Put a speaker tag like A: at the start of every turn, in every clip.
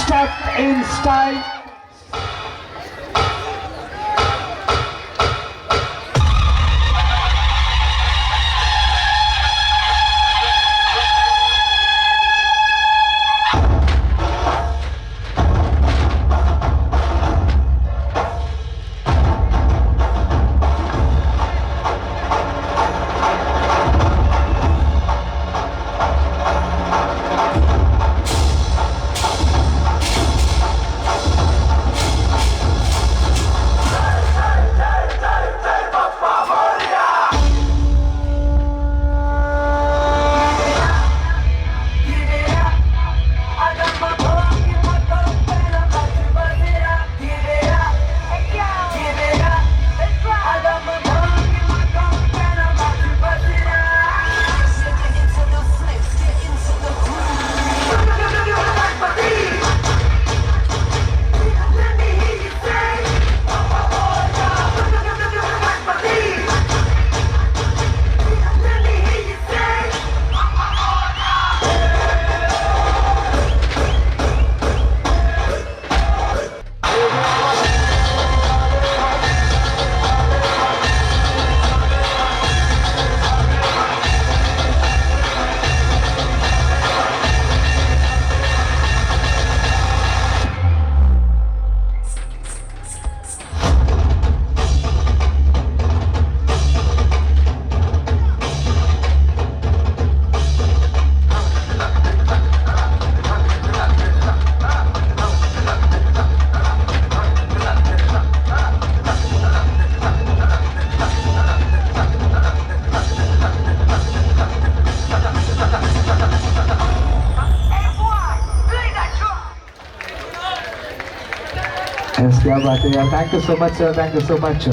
A: Step in style. Yes, क्या बात है यार. Thank you so much, sir. Thank you so much.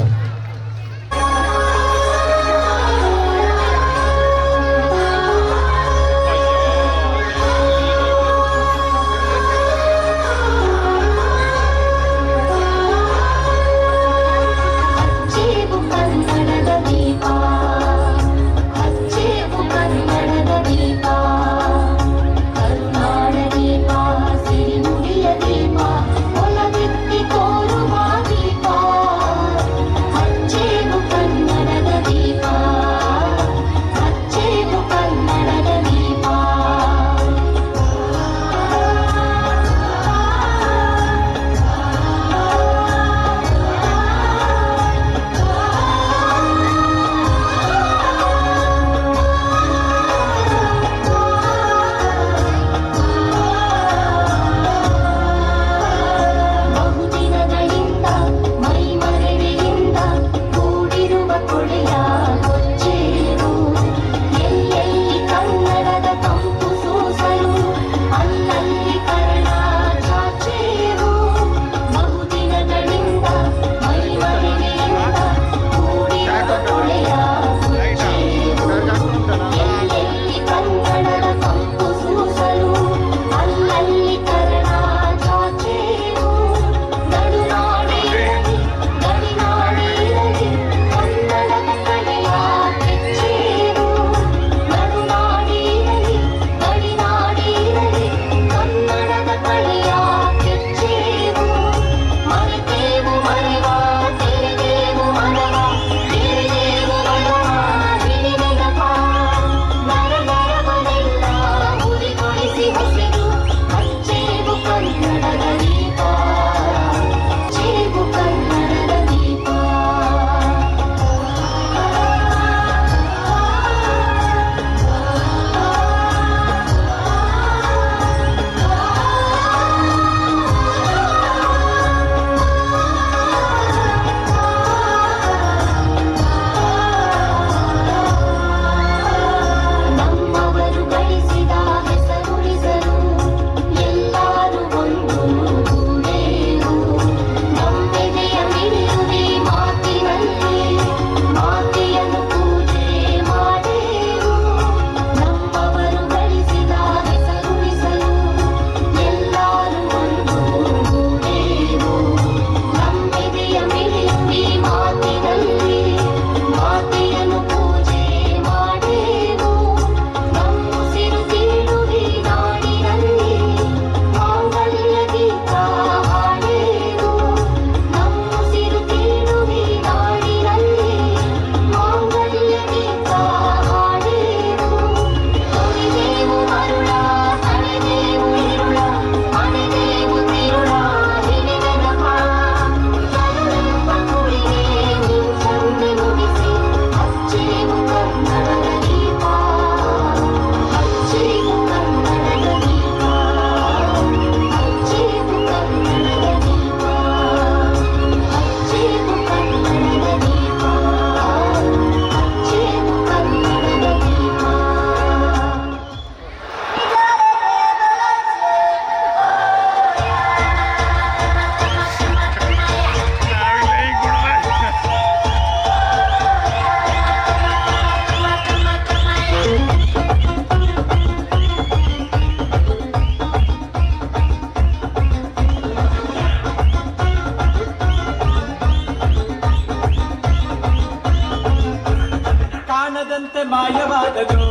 B: ಮಾಯವಾದನು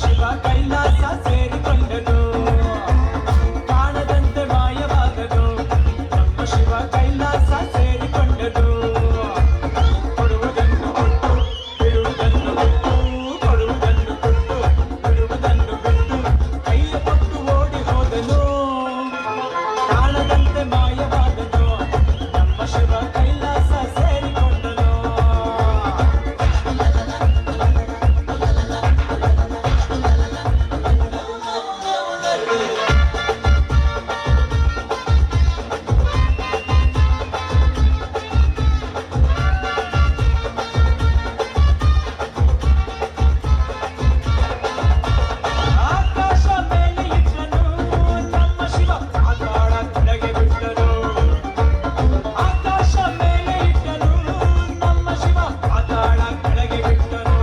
B: ಶಿವ ಕೈಲಾಸ ಸೇರಿಕೊಂಡನು ಕಾಣದಂತೆ ಮಾಯವಾದನು ಶಿವ ಕೈಲಾಸ ಸೇರಿಕೊಂಡನು ಕೊಡುವುದನ್ನು ಕೊಟ್ಟು ಬಿಡುವುದನ್ನು ಬಿಟ್ಟು ಕೊಡುವುದನ್ನು ಕೊಟ್ಟು ಬಿಡುವುದನ್ನು ಬಿಟ್ಟು ಕೈಯ ಕೊಟ್ಟು ಓಡಿ ಹೋದನು ಕಾಣದಂತೆ ಮಾಯವಾದನು ನಮ್ಮ ಶಿವ ಕೈಲಾಸ ಸೇರಿಕೊಂಡನು ಆಕಾಶ ಮೇಲೆ ಇಟ್ಟನು ನಮ್ಮ ಶಿವ ಪಾತಾಳ ಕೆಳಗೆ ಬಿಟ್ಟನು ಆಕಾಶ ಮೇಲೆ ಇಟ್ಟನು ನಮ್ಮ ಶಿವ ಪಾತಾಳ ಕೆಳಗೆ ಬಿಟ್ಟನು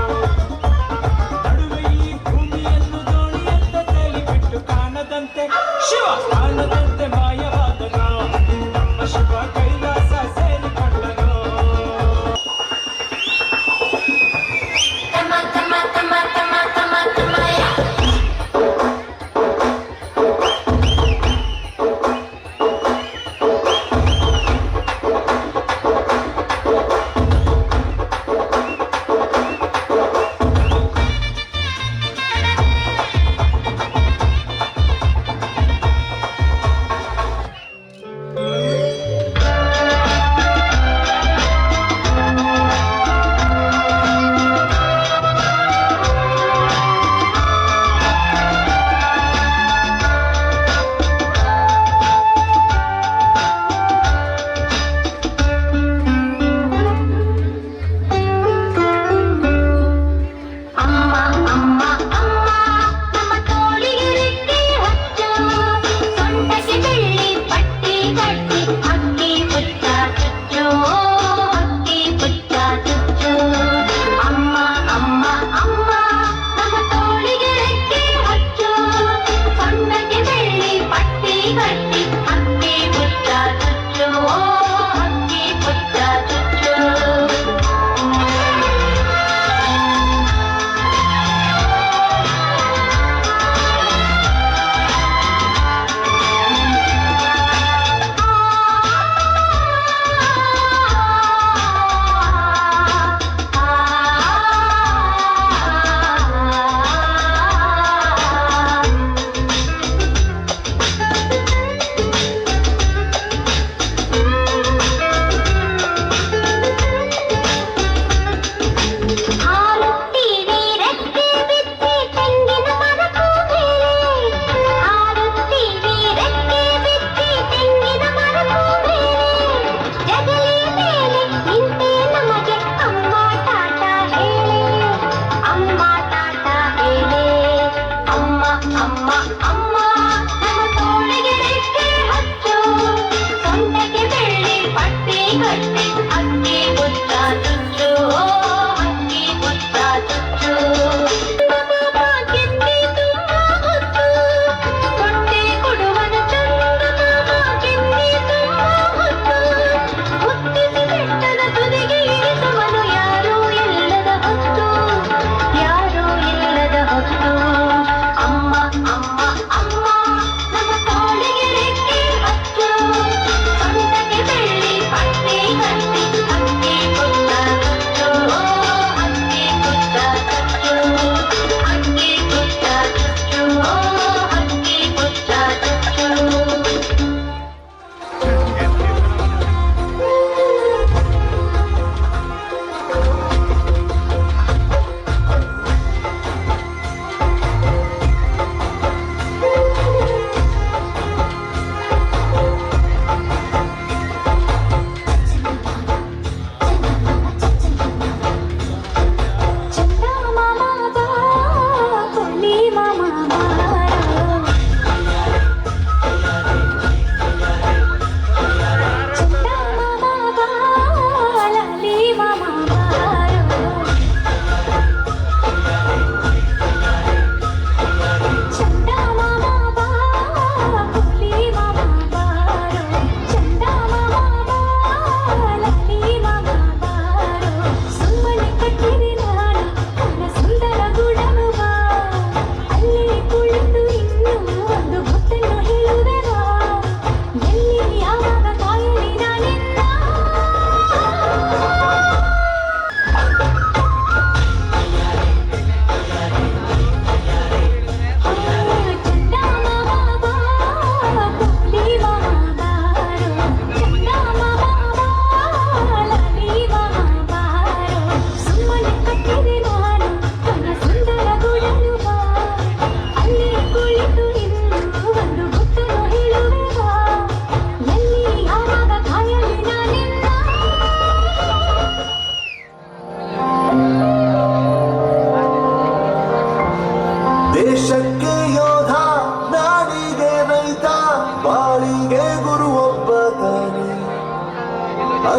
B: ನಡುವೆ ಈ ಭೂಮಿಯನ್ನು ದೋಣಿಯಂತೆ ತೇಲಿಬಿಟ್ಟು ಕಾಣದಂತೆ ಶಿವ ಕಾಣದಂತೆ ಮಾಯವಾದನು ನಮ್ಮ ಶಿವ ಕೈಲಾಸ ಸೇರಿಕೊಂಡನು
C: ತಮ ತಮ ತಮ ತಮ ತಮ ತಮಯ ಅಮ್ಮ ಅಮ್ಮ ಅಮ್ಮ ನಮ್ಮ ತೋಳಿಗೆ ರೆಕ್ಕೆ ಹಚ್ಚು ಸೊಂಟಕ್ಕೆ ಬೆಳ್ಳಿ ಪಟ್ಟಿ ಕಟ್ಟಿ ಅಕ್ಕಿ ಪುಟ್ಟ ಚುಚ್ಚು ಅಕ್ಕಿ ಪುಟ್ಟ ಚುಚ್ಚು ಅಮ್ಮ ಅಮ್ಮ ಅಮ್ಮ ನಮ್ಮ ತೋಳಿಗೆ ರೆಕ್ಕೆ ಹಚ್ಚು ಸೊಂಟಕ್ಕೆ ಬೆಳ್ಳಿ ಪಟ್ಟಿ ಕಟ್ಟಿ ಅಕ್ಕಿ ಪುಟ್ಟ ಚುಚ್ಚು ಅಕ್ಕಿ ಪುಟ್ಟ ಚುಚ್ಚು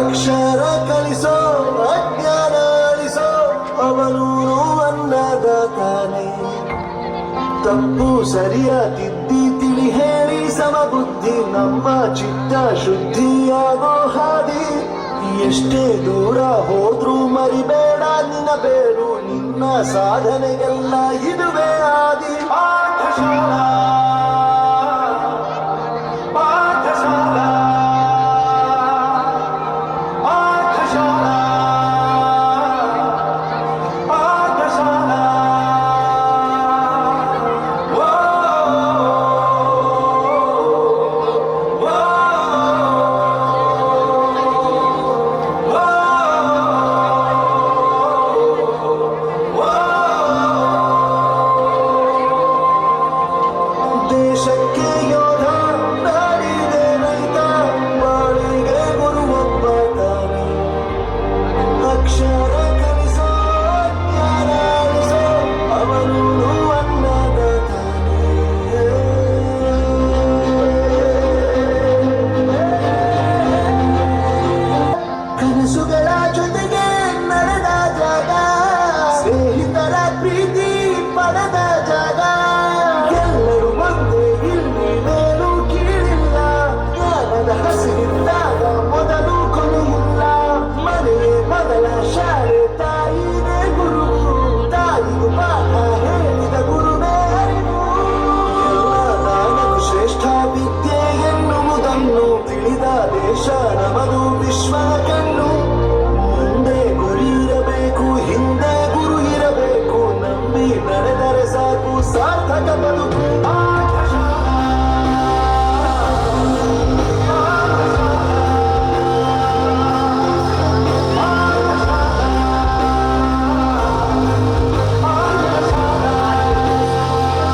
D: ಅಕ್ಷರ ಕಲಿಸೋ ಅಜ್ಞಾನ ಅಳಿಸೋ ಅವನೂರು ಅನ್ನದಾತಾನೆ. ತಪ್ಪು ಸರಿಯ ತಿದ್ದಿ ತಿಳಿ ಹೇಳಿ ಸಮಬುದ್ಧಿ ನಮ್ಮ ಚಿತ್ತ ಶುದ್ಧಿಯಾಗೋ ಹಾದಿ. ಎಷ್ಟೇ ದೂರ ಹೋದ್ರೂ ಮರಿಬೇಡ ನಿನ್ನ ಬೇರು, ನಿನ್ನ ಸಾಧನೆಗೆಲ್ಲ ಇದುವೇ ಆದಿ. ಪಾಠಶಾಲಾ ಪಾಠಶಾಲಾ ಪಾಠಶಾಲಾ ಪಾಠಶಾಲಾ. ದೇಶಕ್ಕೆ ಯೋಧ ನಾಡಿಗೆ ರೈತ ಬಾಳಿಗೆ ಗುರುವೊಬ್ಬ ತಾನೆ. ಅಕ್ಷರ ಕಲಿಸೋ ಜ್ಞಾನ ಅಳಿಸೋ ಅವನು ಅನ್ನದ ಕನಸುಗಳ ಜೊತೆಗೆ ನಡೆದ ಜಾಗ, ಸ್ನೇಹಿತರ ಪ್ರೀತಿ ಪಡೆದ ಜಾಗ. ಎಲ್ಲರೂ ಒಂದೇ ಇಲ್ಲಿ ಮೇಲೂ ಕೀಳಿಲ್ಲ, ಜ್ಞಾನದ ಹಸಿರಿದ್ದಾಗ ಮೊದಲು ಕೊನೆಯಿಲ್ಲ. ಮನೆಯೇ ಮೊದಲ ಶಾಲೆ, ತಾಯಿನೇ ಗುರು, ತಾಯಿಗೂ ಪಾಠ ಹೇಳಿದ ಗುರುವೇ ಅರಿವು. ಎಲ್ಲ ದಾನಕ್ಕೂ ಶ್ರೇಷ್ಠ ವಿದ್ಯೆ ಎನ್ನುವುದನ್ನು ತಿಳಿದ ದೇಶ ನಮದು ವಿಶ್ವದ ಕಣ್ಣು. ಮುಂದೆ ಗುರಿ ಇರಬೇಕು, ಹಿಂದೆ ಗುರು ಇರಬೇಕು, ನಂಬಿ ನಡೆದರೆ ಸಾಕು ಸಾರ್ಥಕ ಬದುಕು.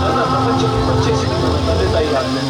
B: ನನ್ನ ಪ್ರಪಂಚಕ್ಕೆ ಪರಿಚಯಿಸಿದ ತಂದೆ ತಾಯಿಗಾಗಲೇ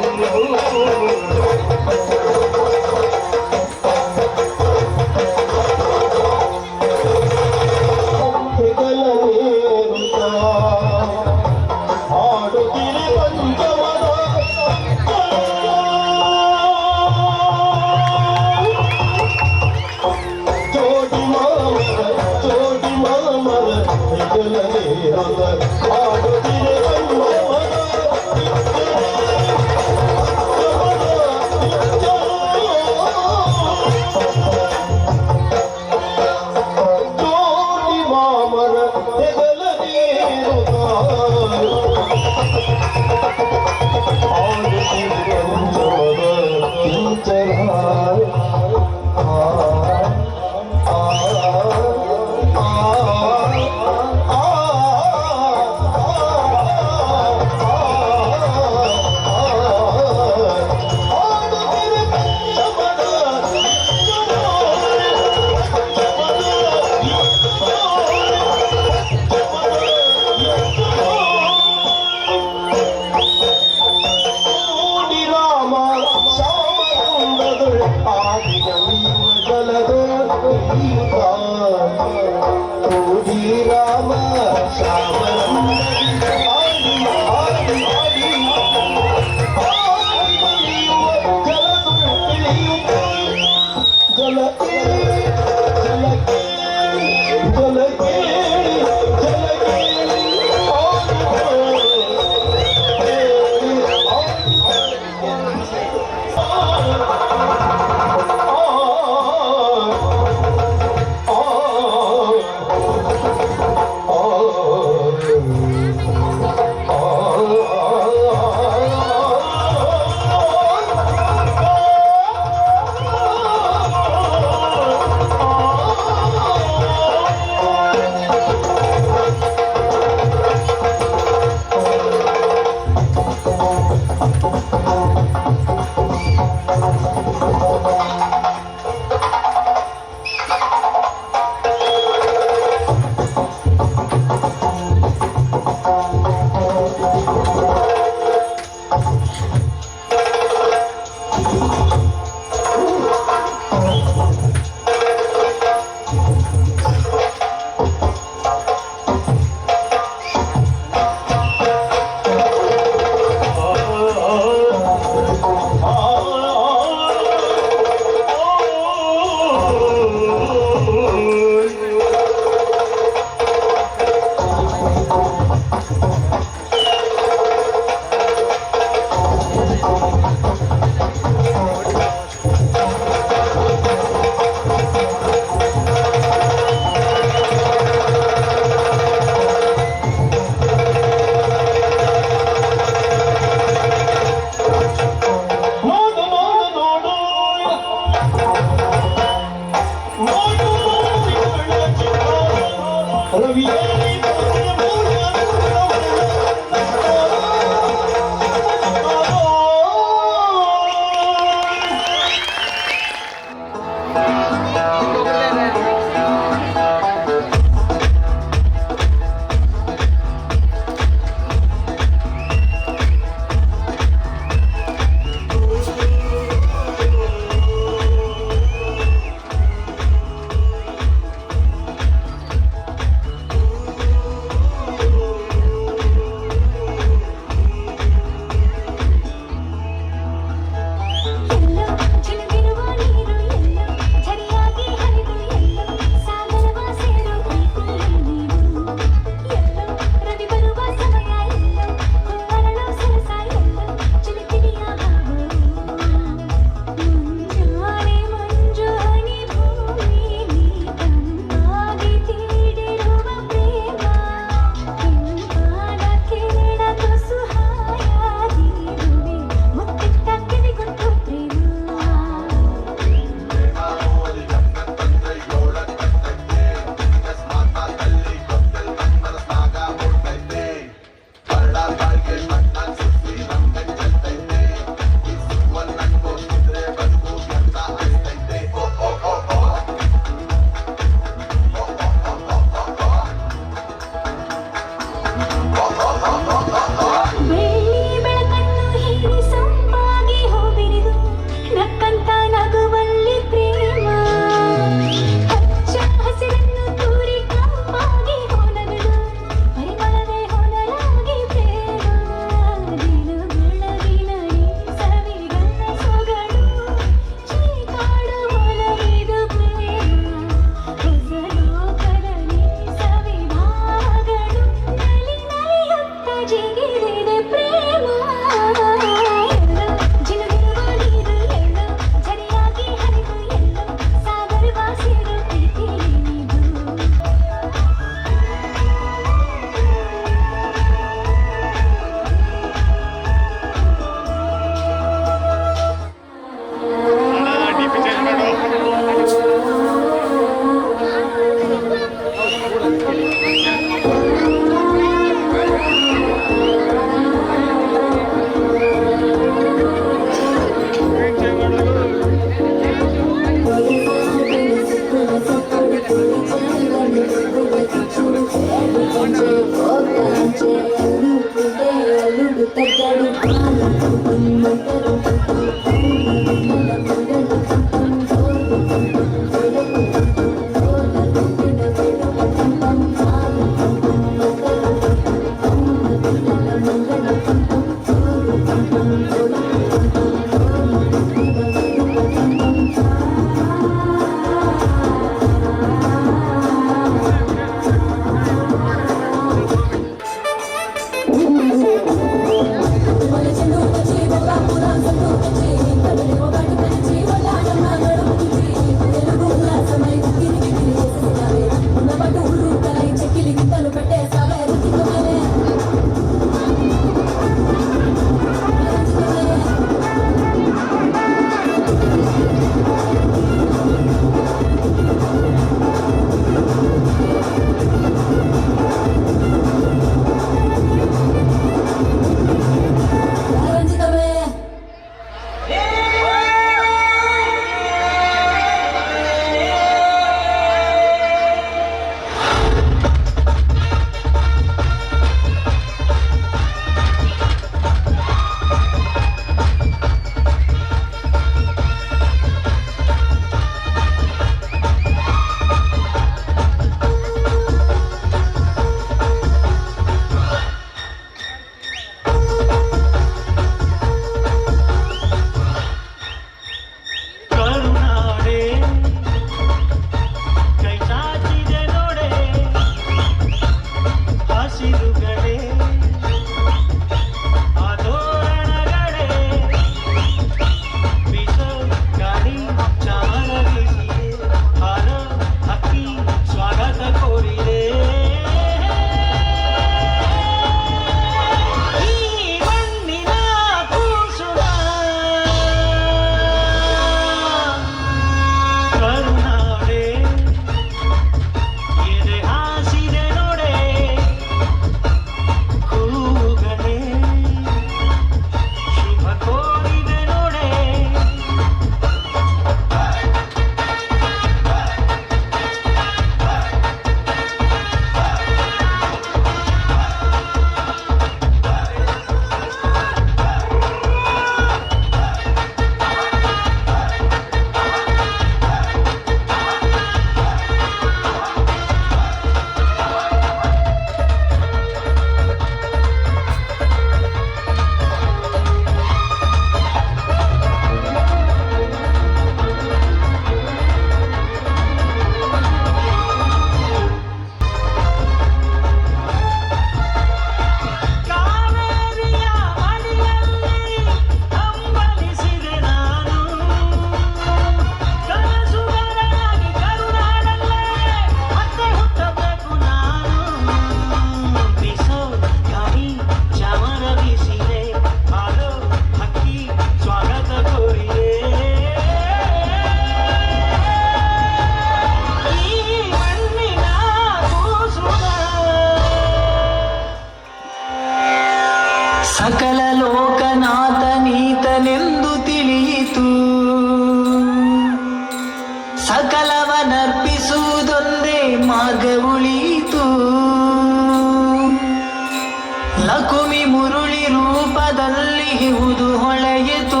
E: ಮುಖದಲ್ಲಿ ಹಿವುದು ಹೊಳೆಯಿತು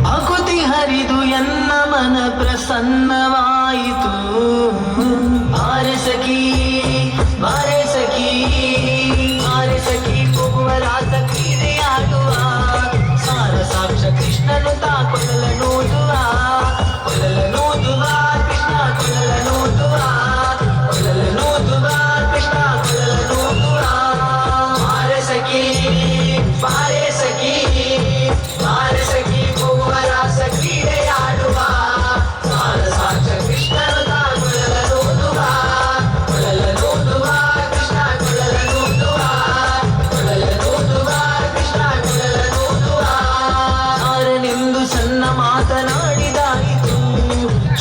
E: ಭಕುತಿ ಹರಿದು ಎನ್ನ ಮನ ಪ್ರಸನ್ನವಾಯಿತು ಬಾರೆ ಸಖಿ ಬಾರೆ ಸಖಿ ಬಾರೆ ಸಖಿ ಹೋಗುವ ರಾಸ ಕ್ರೀಡೆಯಾಡುವ ಸಾರ ಸಾಕ್ಷ ಕೃಷ್ಣನು ತಾ ಕೊಡಲ ನೋದುವ ಕೃಷ್ಣ ಕೊಡಲ ನೋದುವ ಕೃಷ್ಣ ಕೊಡಲ ನೋದುವ ಬಾರೆ ಸಖಿ ಬಾರೆ ಸಖಿ ಬಾರೆ ಸಖಿ ಹೋಗುವ ರಾಸ ಕ್ರೀಡೆಯಾಡುವ ಸಾರ ಸಾಕ್ಷ ಕೃಷ್ಣನು ತಾ ಕೊಡಲ ನೋದುವ ಕೃಷ್ಣ ಕೊಡಲ ನೋದುವ ಕೃಷ್ಣ ಕೊಡಲ ನೋದುವ ಸಾರನೆಂದು ಸಣ್ಣ ಮಾತನಾಡಿದಾಯಿತು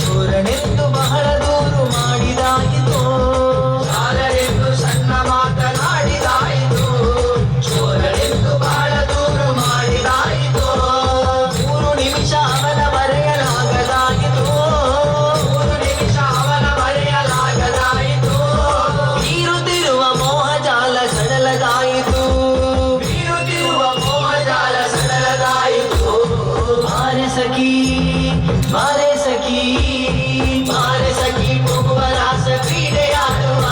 E: ಚೋರನೆಂದು ಬಹಳ ದೂರು ಮಾಡಿದಾಯಿತು ಸಾರನೆಂದು ಸಣ್ಣ ಮಾತನಾಡಿದಾಯಿತು ಚೋರನೆಂದು ಬಹಳ ದೂರು ಮಾಡಿದಾಯಿತು 3 ನಿಮಿಷ ಅವನ ಮರೆಯಲಾಗದಾಯಿತು 3 ನಿಮಿಷ ಅವನ ಮರೆಯಲಾಗದಾಯಿತು ಬೀರುತ್ತಿರುವ ಮೋಹಜಾಲ ಸಡಲದಾಯಿತು ಬೀರುತ್ತಿರುವ ಮೋಹಜಾಲ ಸಡಲದಾಯಿತು ಬಾರೆ ಸಖಿ ಬಾರೆ ಸಖಿ ಬಾರೆ ಸಖಿ ಹೋಗುವ ರಾಸ ಕ್ರೀಡೆಯಾಡುವ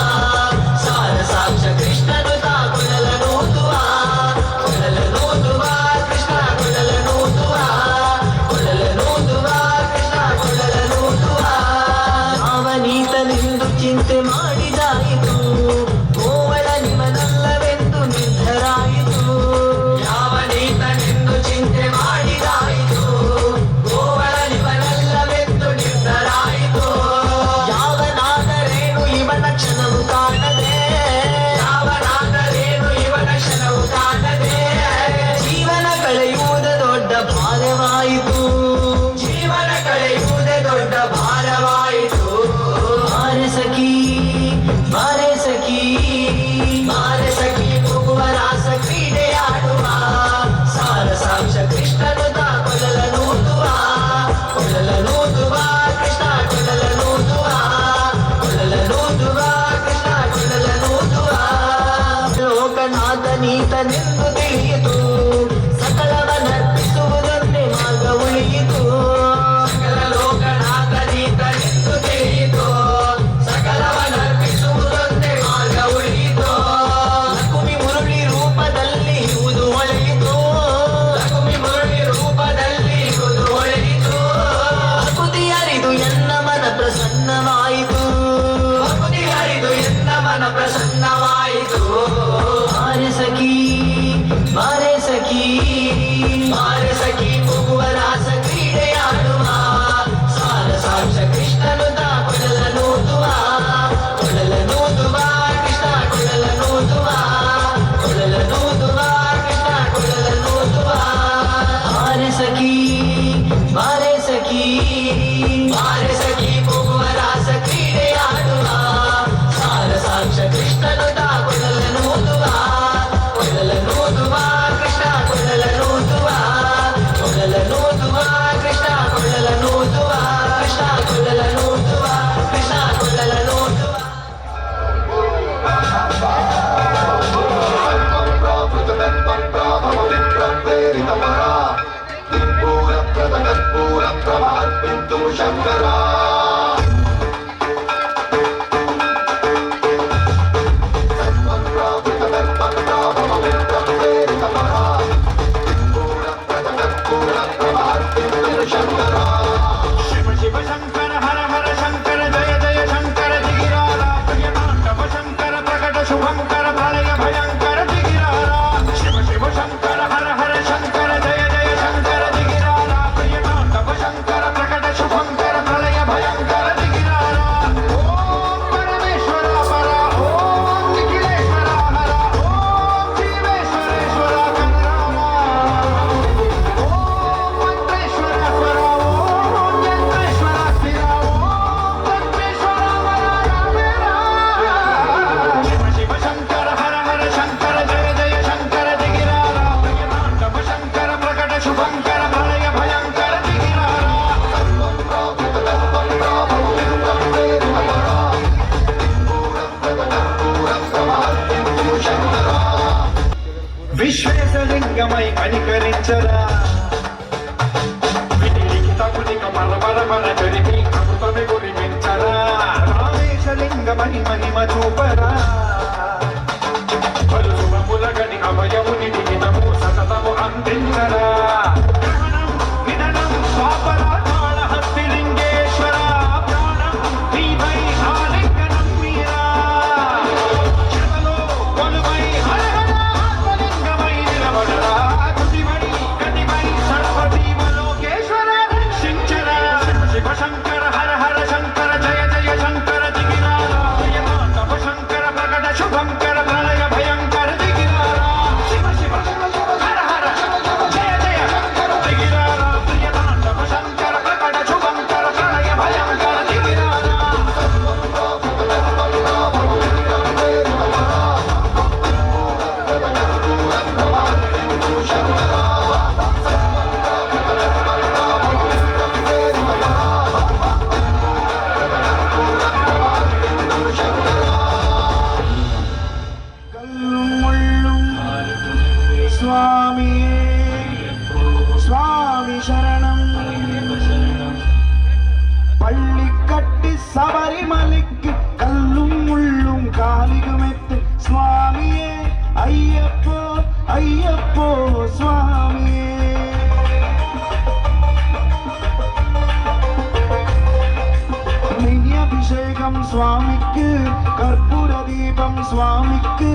E: ಸಾರ ಸಾಕ್ಷ ಕೃಷ್ಣನು ತಾ ಕೊಡಲ ನೋದುವ ಕೃಷ್ಣ ಕೊಡಲ ನೋದುವ ಕೃಷ್ಣ ಕೊಡಲ ನೋದುವ ಅವನೀತನೆಂದು ಚಿಂತೆ ಮಾಡಿದಾಯಿತು ಗೋವಳ ನಿಮನಲ್ಲವೆಂದು ನಿರ್ಧರಾಯಿತು ಯಾವನೀತನೆಂದು ಚಿಂತೆ ಮಾಡಿದಾಯಿತು ಗೋವಳ ನಿಮನಲ್ಲವೆಂದು ನಿರ್ಧರಾಯಿತು ಯಾವನಾದರೇನು ಇವನ ಕ್ಷಣವು ಕಾಣದೆ ಯಾವನಾದರೇನು ಇವನ ಕ್ಷಣವು ಕಾಣದೆ ಜೀವನ ಕಳೆಯುವುದು ದೊಡ್ಡ ಭಾರವಾಯಿತು ಜೀವನ ಕಳೆಯುವುದೇ ದೊಡ್ಡ ಭಾರವಾಯಿತು ಬಾರೆ ಸಖಿ ಬಾರೆ ಸಖಿ ಬಾರೆ ಸಖಿ ಹೋಗುವ ರಾಸ ಕ್ರೀಡೆಯಾಡುವ ಸಾರ ಸಾಕ್ಷ ಕೃಷ್ಣನು ತಾ ಕೊಡಲ ನೋದುವ ಕೃಷ್ಣ ಕೊಡಲ ನೋದುವ ಕೃಷ್ಣ ಕೊಡಲ ನೋದುವ ಲೋಕನಾಥ ನೀತನೆಂದು ತಿಳಿಯಿತು ಸಕಲವನರ್ಪಿಸುವುದನ್ನೇ ಮಾರ್ಗ ಉಳಿಯಿತು ಸಕಲ ಲೋಕನಾಥ ನೀತನೆಂದು ತಿಳಿಯಿತು ಸಕಲವನರ್ಪಿಸುವುದನ್ನೇ ಮಾರ್ಗ ಉಳಿಯಿತು ಲಕುಮಿ ಮುರುಳಿ ರೂಪದಲ್ಲಿ ಇರುವುದು ಹೊಳೆಯಿತು ಲಕುಮಿ ಮುರುಳಿ ರೂಪದಲ್ಲಿ ಇರುವುದು ಹೊಳೆಯಿತು ಭಕುತಿ ಹರಿದು ಎನ್ನ ಮನ ಪ್ರಸನ್ನವಾಯಿತು ಭಕುತಿ ಹರಿದು ಎನ್ನ ಮನ ಪ್ರಸನ್ನವಾಯಿತು ಬಾರೆ ಸಖಿ ಬಾರೆ ಸಖಿ ಬಾರೆ ಸಖಿ ಹೋಗುವ ರಾಸ ಕ್ರೀಡೆಯಾಡುವ ಸಾರ ಸಾಕ್ಷ ಕೃಷ್ಣನು ತಾ ಕೊಡಲ ನೋದುವ ಕೃಷ್ಣ ಕೊಡಲ ನೋದುವ ಕೃಷ್ಣ ಕೊಡಲ ನೋದುವ ಬಾರೆ ಸಖಿ ಬಾರೆ ಸಖಿ ಬಾರೆ ಸಖಿ ಹೋಗುವ ರಾಸ ಕ್ರೀಡೆಯಾಡುವ ಸಾರ ಸಾಕ್ಷ ಕೃಷ್ಣನು ತಾ ಕೊಡಲ ನೋದುವ ಕೃಷ್ಣ ಕೊಡಲ ನೋದುವ ಕೃಷ್ಣ ಕೊಡಲ ನೋದುವ ಕೃಷ್ಣ ಕೊಡಲ ನೋದುವ ಕೃಷ್ಣ ಕೊಡಲ ನೋದುವ
D: ಶಂಕರ
B: ಶಿವ ಶಿವ ಶಂಕರ ಹರ ಹರ ಶಂಕರ ಜಯ ಜಯ ಶಂಕರ ದಿಗಿರಾರ ಪ್ರಿಯ ತಾಂಡವ ಶಂಕರ ಪ್ರಕಟ ಶುಭಂಕರ ಪ್ರಳಯ ಭಯಂಕರ ದಿಗಿರಾರ ಶಿವ ಶಿವ ಶಂಕರ ಹರ ಹರ ಶಂಕರ ಜಯ ಜಯ ಶಂಕರ ದಿಗಿರಾರ ಪ್ರಿಯ ತಾಂಡವ ಶಂಕರ ಪ್ರಕಟ ಶುಭಂಕರ ಪ್ರಳಯ విశ్వేశలింగమై కనికరించరా విధిలిఖితమునిక మర జరిపి అమృతమే గురిపించరా రామేశలింగమై మహిమ చూపరా పలు శుభములగని అభయముని దిగినము సతతము అందించరా గ్రహణం నిధనం స్వాపరా కాళహస్తిలింగేశ్వర ప్రాణం నీపై ఆలింగనం మీరా శివలో కొలువై హర హర ఆత్మలింగమై నిలబడరా తుదివై గతివై సర్వజీవలోకేశ్వర రక్షించరా శివ శంకర హర హర శంకర జయ జయ శంకర దిగిరారా జయమాతవ శంకర ప్రకట శుభంకర ప్రళయ భయంకర దిగిరారా శివ శివ హర హర జయ జయ దిగిరారా ప్రియతాండవ శంకర ప్రకట శుభంకర ప్రళయ భయంకర దిగిరారా
F: கல்லும் முள்ளும் சுவாமியே சுவாமி சரணம் பள்ளி கட்டி சபரிமலைக்கு கல்லும் முள்ளும் காலிகுமெத்து சுவாமியே ஐயப்போ ஐயப்போ சுவாமியே அபிஷேகம் சுவாமிக்கு கற்பூர தீபம் சுவாமிக்கு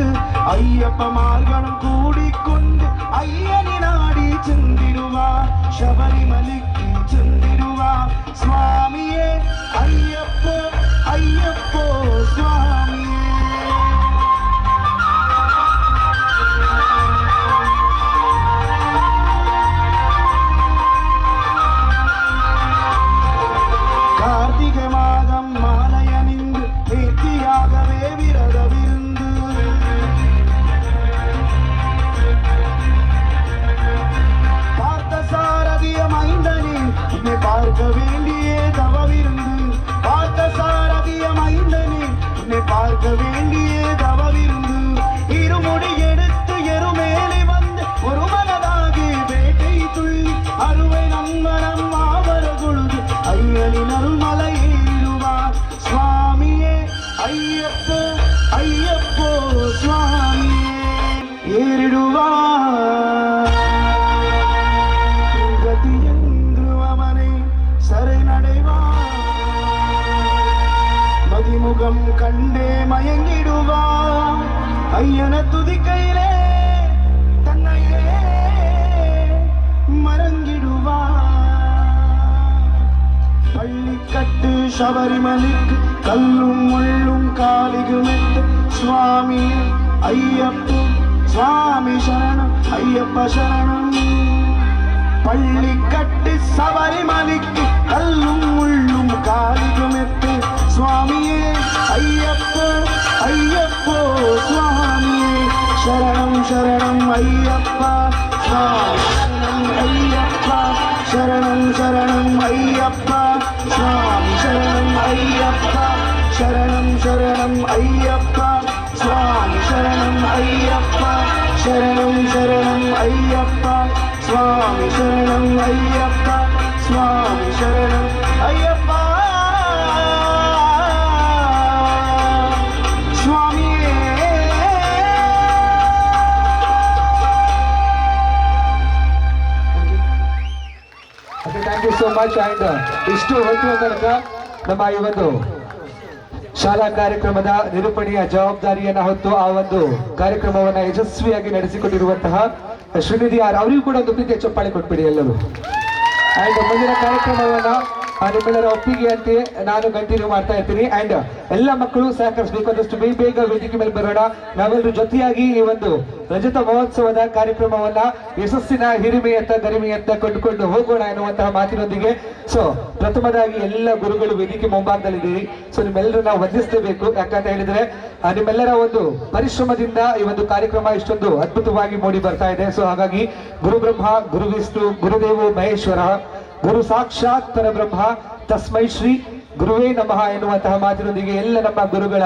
F: ஐயப்ப மார்கணம் கூடிக்கொண்டு ஐயனி நாடி சென்றிடுவா சபரிமலைக்கு சென்றிடுவா சுவாமியே ஐயப்போ ஐயப்போ சுவாமியே கார்த்திகை மாதம் மாலையணிந்து நேர்த்தியாகவே விரதவிருந்து பார்த்த சாரதிய மைந்தனே உன்னை பார்க்க வேண்டிய தவவிருந்து பார்த்த சாரதிய மைந்தனே உன்னை பார்க்க வேண்டிய தவவிருந்து இருமுடி எடுத்து எருமேலி வந்து ஒரு மனதாகி வேட்டை துள்ளி அறுவை நன்மனம் மாவர கொழுது ஐயனின் அருள்மலை ஏறுவார் சுவாமியே ஐயப்போ ஐயப்போ சுவாமியே ஏறிடுவார் கதி என்று அவனை சரணடைவார் மதிமுகம் கண்டே மயங்கிடுவார் ஐயன துதிக்கையிலே தன்னையே மறங்கிடுவார் பள்ளிக்கட்டு சபரிமலைக்கு கல்லும் முள்ளும் காலிகுமெத்து சுவாமி ஐயப்போ சுவாமி சரணம் ஐயப்ப சரணம் பள்ளிக்கட்டு சபரிமலைக்கு கல்லும் முள்ளும் காலிகுமெத்து சுவாமியே ஐயப்போ ஐயப்போ சுவாமியே சரணம் சரணம் ஐயப்பா சுவாமி சரணம் ஐயப்பா சரணம் சரணம் ஐயப்பா சுவாமி சரணம் ஐயப்பா சரணம் சரணம் ஐயப்பா சுவாமி சரணம் ஐயப்பா சரணம் சரணம் ஐயப்பா சுவாமி சரணம் ஐயப்பா சுவாமி சரணம் ஐயப்பா சுவாமியே
A: Okay, thank you so much. And ಇಷ್ಟು ಹೊತ್ತಿನ ತನಕ ನಮ್ಮ ಈ ಒಂದು ಶಾಲಾ ಕಾರ್ಯಕ್ರಮದ ನಿರೂಪಣೆಯ ಜವಾಬ್ದಾರಿಯನ್ನ ಹೊತ್ತು ಆ ಒಂದು ಕಾರ್ಯಕ್ರಮವನ್ನ ಯಶಸ್ವಿಯಾಗಿ ನಡೆಸಿಕೊಟ್ಟಿರುವಂತಹ ಶ್ರೀನಿಧಿ ಆರ್ ಅವರಿಗೂ ಕೂಡ ಒಂದು ಪ್ರೀತಿಯ ಚಪ್ಪಾಳೆ ಕೊಟ್ಬಿಡಿ ಎಲ್ಲರೂ. ಅಂಡ್ ಮುಂದಿನ ಕಾರ್ಯಕ್ರಮವನ್ನ ನಿಮ್ಮೆಲ್ಲರ ಒಪ್ಪಿಗೆಯಂತೆ ನಾನು ಕಂಟಿನ್ಯೂ ಮಾಡ್ತಾ ಇರ್ತೀನಿ. ಅಂಡ್ ಎಲ್ಲ ಮಕ್ಕಳು ಸಹಕರಿಸಬೇಕು, ಅದಷ್ಟು ಬೇಗ ವೇದಿಕೆ ಮೇಲೆ ಬರೋಣ. ನಾವೆಲ್ಲರೂ ಜೊತೆಯಾಗಿ ಈ ಒಂದು ರಜತ ಮಹೋತ್ಸವದ ಕಾರ್ಯಕ್ರಮವನ್ನ ಯಶಸ್ಸಿನ ಹಿರಿಮೆಯತ್ತ ಗರಿಮೆಯತ್ತ ಕೊಂಡುಕೊಂಡು ಹೋಗೋಣ ಎನ್ನುವಂತಹ ಮಾತಿನೊಂದಿಗೆ ಸೊ ಪ್ರಥಮದಾಗಿ ಎಲ್ಲ ಗುರುಗಳು ವೇದಿಕೆ ಮುಂಭಾಗದಲ್ಲಿದ್ದೀರಿ. ಸೊ ನಿಮ್ಮೆಲ್ಲರೂ ನಾವು ವಂದಿಸಲೇಬೇಕು. ಯಾಕಂತ ಹೇಳಿದ್ರೆ ನಿಮ್ಮೆಲ್ಲರ ಒಂದು ಪರಿಶ್ರಮದಿಂದ ಈ ಒಂದು ಕಾರ್ಯಕ್ರಮ ಇಷ್ಟೊಂದು ಅದ್ಭುತವಾಗಿ ಮೂಡಿ ಬರ್ತಾ ಇದೆ. ಸೊ ಹಾಗಾಗಿ ಗುರು ಬ್ರಹ್ಮ, ಗುರು ವಿಷ್ಣು, ಗುರುದೇವೋ ಮಹೇಶ್ವರ, ಗುರು ಸಾಕ್ಷಾತ್ ಪರಬ್ರಹ್ಮ, ತಸ್ಮೈ ಶ್ರೀ ಗುರುವೇ ನಮಃ ಎನ್ನುವಂತಹ ಮಾತಿನೊಂದಿಗೆ ಎಲ್ಲ ನಮ್ಮ ಗುರುಗಳ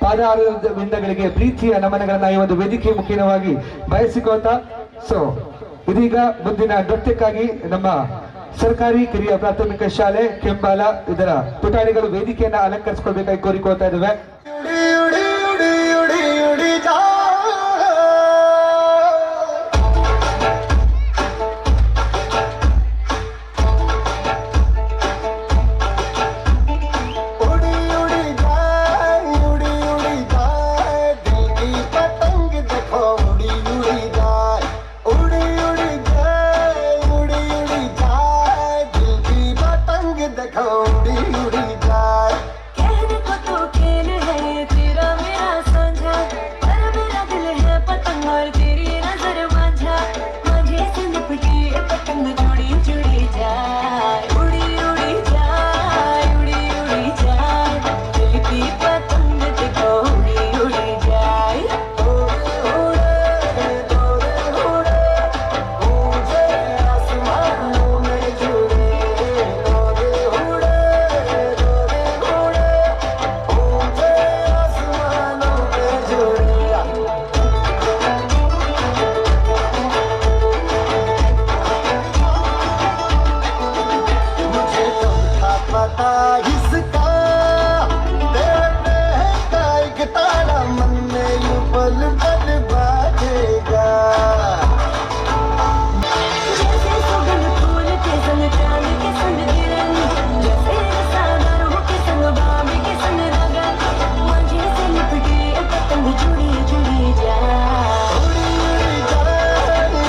A: ಪಾದಾರವಿಂದಗಳಿಗೆ ಪ್ರೀತಿಯ ನಮನಗಳನ್ನ ಈ ಒಂದು ವೇದಿಕೆ ಮುಖೇನವಾಗಿ ಬಯಸಿಕೊಂತ ಸೊ ಇದೀಗ ಮುಂದಿನ ನೃತ್ಯಕ್ಕಾಗಿ ನಮ್ಮ ಸರ್ಕಾರಿ ಕಿರಿಯ ಪ್ರಾಥಮಿಕ ಶಾಲೆ ಕೆಂಬಾಲ ಇದರ ಪುಟಾಣಿಗಳು ವೇದಿಕೆಯನ್ನ ಅಲಂಕರಿಸಿಕೊಳ್ಬೇಕಾಗಿ ಕೋರಿಕೊಳ್ತಾ ಇದ್ದೇವೆ.
F: उड़ी उड़ी उड़ी उड़ी जा उड़ी उड़ी जाए दिल की पतंग देखो उड़ी उड़ी जाए उड़ी उड़ी जाए दिल की पतंग देखो उड़ी उड़ी जाए
G: कहने को तो खेल है ये तेरा मेरा साझा पर मेरा दिल है पतंग और तेरी नजर मांझा मुझे से लिपटी ये पतंग जुड़ी जुड़ी जाए उड़ी उड़ी जाए दिल की पतंग देखो उड़ी उड़ी जाए
F: ऊंचे आसमानों में जुड़े ऊंचे आसमानों में जुड़े मुझे तो था पता इसका तेरे का एक तारा मन में यूं पल पल बाजेगा
G: जैसे सुगंध फूल के संग चांद के संग किरण जैसे सागर के संग बाम के संग लगन मुझे से लिपटी ये पतंग जुड़ी जुड़ी जाए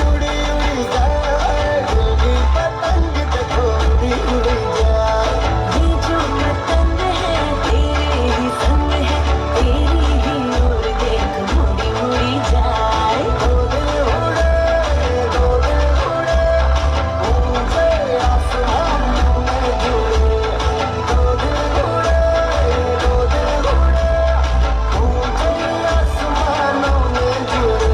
F: उड़ी उड़ी जाए दिल की पतंग देखो उड़ी उड़ी जाए
G: ये जो पतंग है तेरे ही संग है तेरी ही ओर देख मुड़ी मुड़ी जाए
F: दो दिल उड़े ऊंचे आसमानों में जुड़े दो दिल उड़े ऊंचे आसमानों में जुड़े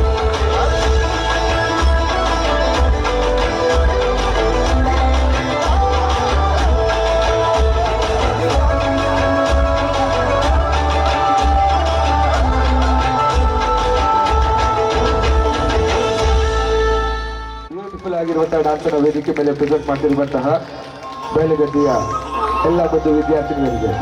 A: ಬ್ಯೂಟಿಫುಲ್ ಆಗಿರುವಂತಹ ಡಾನ್ಸ್ ಅನ್ನು ವೇದಿಕೆ ಮೇಲೆ ಪ್ರೆಸೆಂಟ್ ಮಾಡ್ತಿರುವಂತಹ ಬಯಲುಗಡ್ಡೆಯ ಎಲ್ಲ ಬಂದು ವಿದ್ಯಾರ್ಥಿನಿಯರಿಗೆ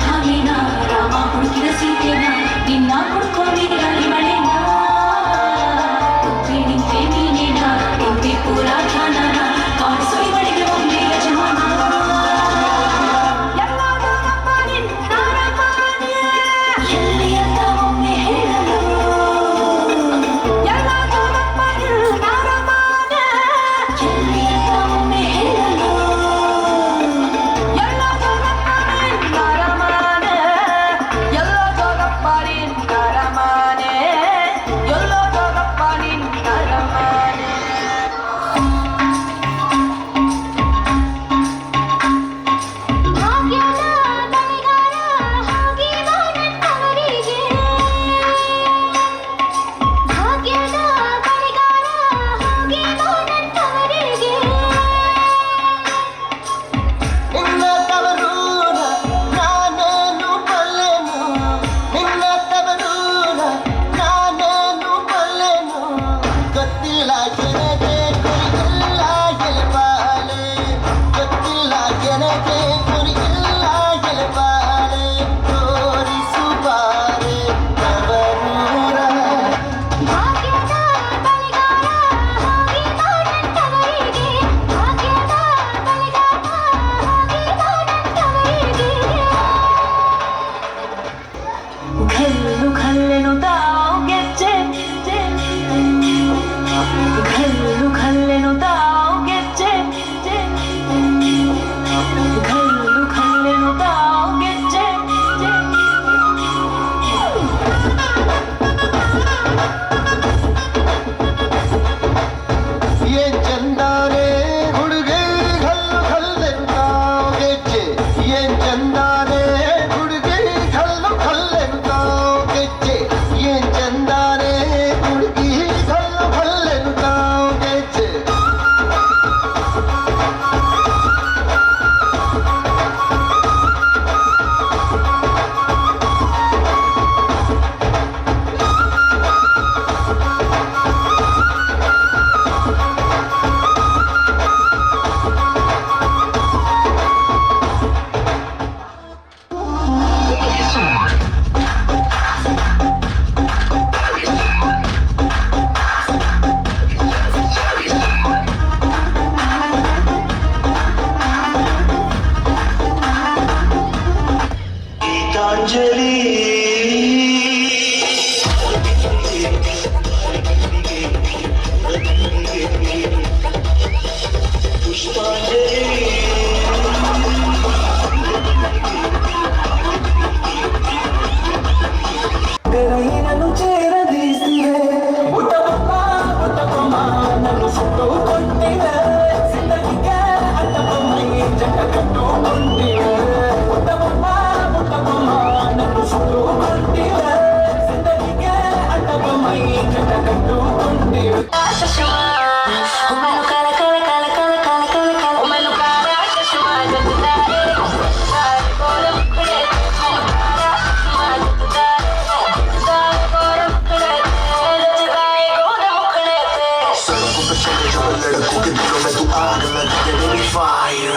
C: ಕಾಮಿನ ರಾಮ ಹುಡುಕಿದ ಸೀತೆನ ನಿನ್ನ ಹುಡ್ಕೊಂಡಿದ ಮಳೆನ ಉಪ್ಪಿ ನಿಂತೆ ಮೀನೇನ ಉಪ್ಪಿ ಪೂರ ಧ್ಯಾನನ ಕಾಣಿಸೋ ಇವಳಿಗೆ ಒಮ್ಮೆ ಯಜಮಾನ ಎಲ್ಲಿ ಅಂತ ಒಮ್ಮೆ ಹೇಳಲು ಎಲ್ಲಿ ಅಂತ ಒಮ್ಮೆ ಹೇಳಲು
F: ನಿನ್ನ ತವರೂನ ನಾನೇನು ಬಲ್ಲೆನು ನಿನ್ನ ತವರೂನ ನಾನೇನು ಬಲ್ಲೆನು ಗೊತ್ತಿಲ್ಲ ಜನಗೆ ಕುರಿಗಿಲ್ಲ ಗೆಲುವಾಲೆ ಗೊತ್ತಿಲ್ಲ ಜನಗೆ ಕುರಿಗಿಲ್ಲ ಗೆಲುವಾಲೆ ತೋರಿಸು ಬಾರೆ ತವರೂರ
G: घल्लू घल्लेनु दाव ಗೆಜ್ಜೆ घल्लू घल्लेनु दाव ಗೆಜ್ಜೆ घल्लू घल्लेनु दाव ಗೆಜ್ಜೆ
F: ये चंदारे हुड़गे घल्लु घल्लेंदाव ಗೆಜ್ಜೆ ये चंदारे हुड़गे घल्लु घल्लेंदाव ಗೆಜ್ಜೆ ये चंदारे हुड़गी घल्लु घल्लेंदाव ಗೆಜ್ಜೆ ಪುಷ್ಪಾಂಜಲಿ ನನ್ನು ಚೇರದಿಸಿವೆ ಬುಟ್ಟಬೊಮ್ಮ ಬುಟ್ಟಬೊಮ್ಮ ನನ್ನು ಸುಟ್ಟು ಕೊಟ್ಟಿವೆ ಸಿಂದಗಿಗೆ ಅಟ್ಟಬೊಮ್ಮೈ ಜಟ ಕಟ್ಟುಕೊಂಡಿವೆ ಬುಟ್ಟಬೊಮ್ಮ ಬುಟ್ಟಬೊಮ್ಮ ನನ್ನು ಸುಟ್ಟು ಕೊಟ್ಟಿವೆ ಸಿಂದಗಿಗೆ ಅಟ್ಟಬೊಮ್ಮೈ ಜಟ ಕಟ್ಟುಕೊಂಡಿವೆ
D: लड़कों के दिलों में तू आग लगा दे मेरी फायर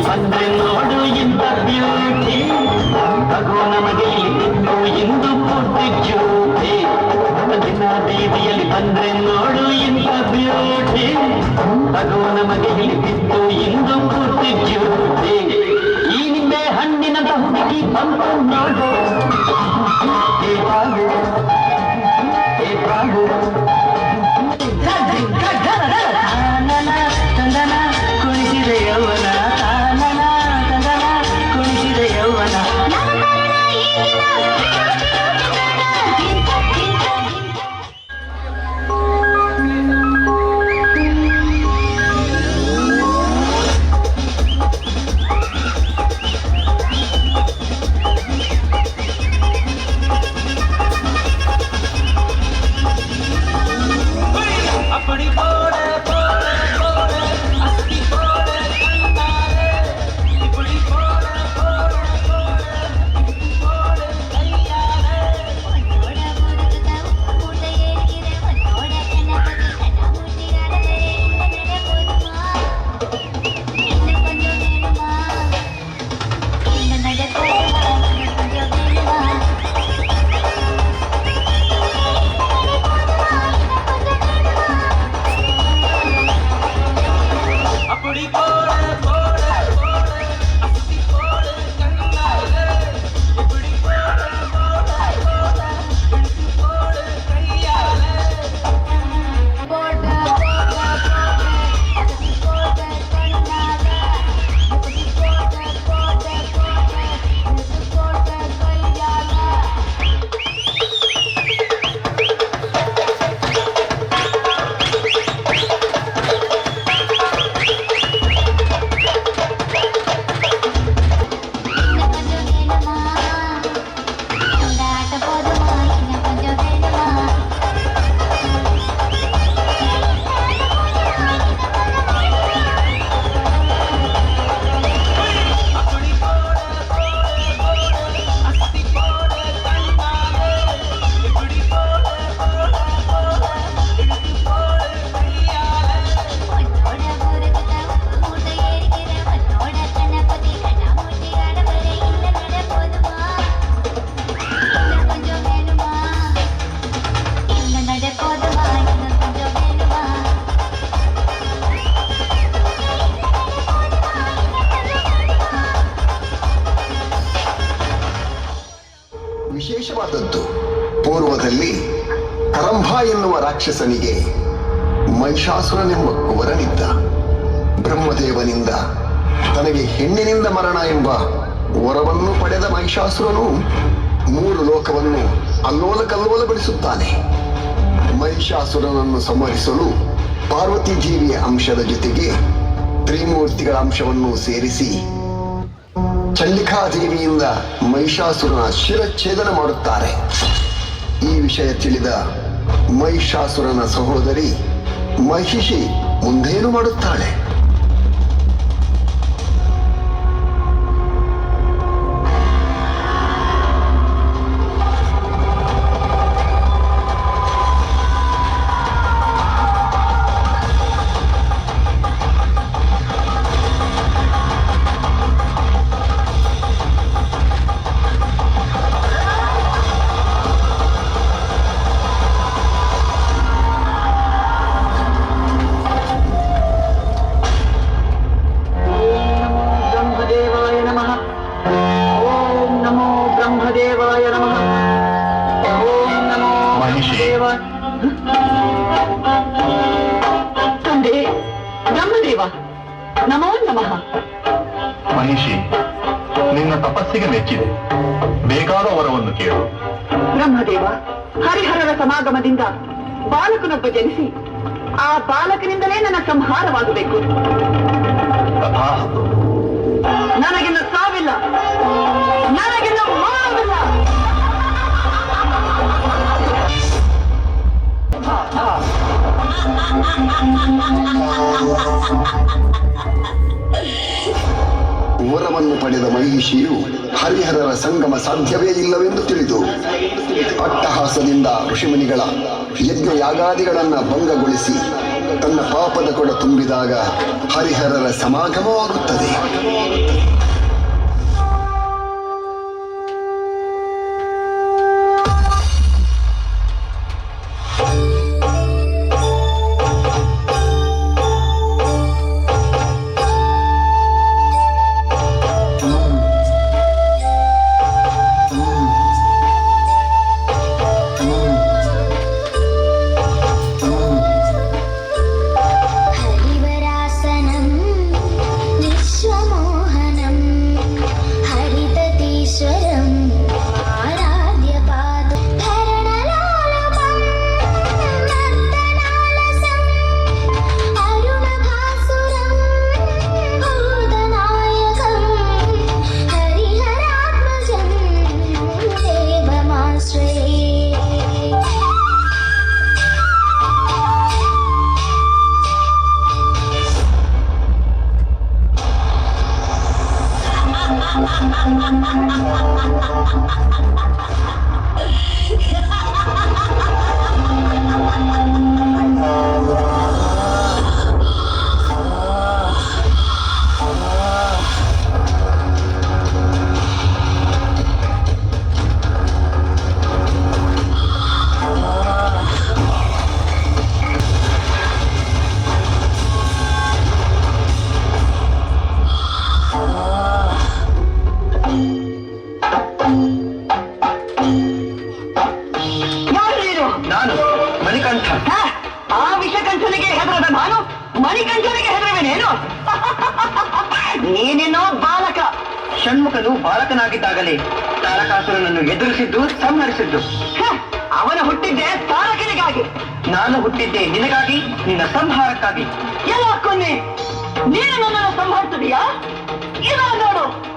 F: ಬಂದ್ರೆ ನೋಡು ಇಂದ ಬ್ಯೂಟಿ ತಗೋ ನಮಗೆ ಇಲ್ಲಿಂದು ಇಂದು ಪೂರ್ತಿ ಜ್ಯೋತಿ ದಿನ ಬೀದಿಯಲ್ಲಿ ಬಂದ್ರೆ ನೋಡು ಇಂದ ಬ್ಯೂಟಿ ತಗೋ ನಮಗೆ ಇಲ್ಲಿದ್ದು ಇಂದು ಪೂರ್ತಿ ಜ್ಯೋತಿ ಈ ನಿಂಬೆ ಹಣ್ಣಿನಂತ ಹುಡುಗಿ ಬಂದು ನೋಡು ಏ ಬಾಗು ಏ ಬಾಗು ಕುಣಿಸಿದ ಯೌವನ ಕುಣಿಸಿದ ಯೌವನ
D: ವಿಶೇಷವಾದದ್ದು ಪೂರ್ವದಲ್ಲಿ ಕರಂಭ ಎನ್ನುವ ರಾಕ್ಷಸನಿಗೆ ಮಹಿಷಾಸುರನೆಂಬ ಕುವರನಿದ್ದ. ಬ್ರಹ್ಮದೇವನಿಂದ ತನಗೆ ಹೆಣ್ಣಿನಿಂದ ಮರಣ ಎಂಬ ವರವನ್ನು ಪಡೆದ ಮಹಿಷಾಸುರನು 3 ಲೋಕವನ್ನು ಅಲ್ಲೋಲ ಕಲ್ಲೋಲಗೊಳಿಸುತ್ತಾನೆ. ಮಹಿಷಾಸುರನನ್ನು ಸಂಹರಿಸಲು
F: ಪಾರ್ವತಿ ದೇವಿಯ ಅಂಶದ ಜೊತೆಗೆ ತ್ರಿಮೂರ್ತಿಗಳ ಅಂಶವನ್ನು ಸೇರಿಸಿ ಚಂಡಿಕಾದೇವಿಯಿಂದ ಮಹಿಷಾಸುರನ ಶಿರಚ್ಛೇದನ ಮಾಡುತ್ತಾರೆ. ಈ ವಿಷಯ ತಿಳಿದ ಮಹಿಷಾಸುರನ ಸಹೋದರಿ ಮಹಿಷಿ ಮುಂದೇನು ಮಾಡುತ್ತಾಳೆ?
E: ಬ್ರಹ್ಮದೇವಾಯ ನಮಃ. ಓಂ ನಮೋ ಬ್ರಹ್ಮದೇವಾಯ ನಮಃ. ಓಂ ನಮೋ ಬ್ರಹ್ಮದೇವಾಯ. ತಂದೆ ಬ್ರಹ್ಮದೇವ ನಮೋ ನಮಃ.
H: ಮಹಿಷಿ, ನಿನ್ನ ತಪಸ್ಸಿಗೆ ಮೆಚ್ಚಿದೆ. ಬೇಕಾದ ವರವನ್ನು ಕೇಳು.
E: ಬ್ರಹ್ಮದೇವ, ಹರಿಹರರ ಸಮಾಗಮದಿಂದ ಬಾಲಕನೊಬ್ಬ ಜನಿಸಿ ಆ ಬಾಲಕನಿಂದಲೇ ನನ್ನ ಸಂಹಾರವಾಗಬೇಕು.
H: ತಥಾಸ್ತು.
E: ನನಗಿನ್ನು ಸಾವಿಲ್ಲ, ನನಗಿನ್ನು ಮಾವಿಲ್ಲ.
F: ವರವನ್ನು ಪಡೆದ ಮಹಿಷಿಯು ಹರಿಹರರ ಸಂಗಮ ಸಾಧ್ಯವೇ ಇಲ್ಲವೆಂದು ತಿಳಿದು ಅಟ್ಟಹಾಸದಿಂದ ಋಷಿಮುನಿಗಳ ಯಜ್ಞ ಯಾಗಾದಿಗಳನ್ನ ಭಂಗಗೊಳಿಸಿ ತನ್ನ ಪಾಪದ ಕೊಡ ತುಂಬಿದಾಗ ಹರಿಹರರ ಸಮಾಗಮವಾಗುತ್ತದೆ.
I: हरिवरासनं विश्वमोहनं हरिततीश्वरं आराध्यपाद धरणलालपं नर्तनालसं अरुणभासुरं भूतनायकं हरिहरात्मजं देवमाश्रये.
E: ಯಾರು ನೀನು?
H: ನಾನು ಮಣಿಕಂಠ.
E: ಹ? ಆ ವಿಷಕಂಠನಿಗೆ ಹೆದರದ ನಾನು ಮಣಿಕಂಠನಿಗೆ ಹೆದರುವೆನೇನು? ನೀನೇನೋ ಬಾಲಕ.
H: ಷಣ್ಮುಖನು ಬಾಲಕನಾಗಿದ್ದಾಗಲೇ ತಾರಕಾಸುರನನ್ನು ಎದುರಿಸಿದ್ದು, ಸಂಹರಿಸಿದ್ದು.
E: ಹ? ಅವನ ಹುಟ್ಟಿದ್ದೆ ತಾರಕನಿಗಾಗಿ.
H: ನಾನು ಹುಟ್ಟಿದ್ದೆ ನಿನಗಾಗಿ, ನಿನ್ನ ಸಂಹಾರಕ್ಕಾಗಿ.
E: ಎಲ್ಲ ಕೊನ್ನೆ ನೀನು ನನ್ನನ್ನು ಸಂಹರಿಸಿದೀಯಾ? ಇಲ್ಲ ನೋಡು.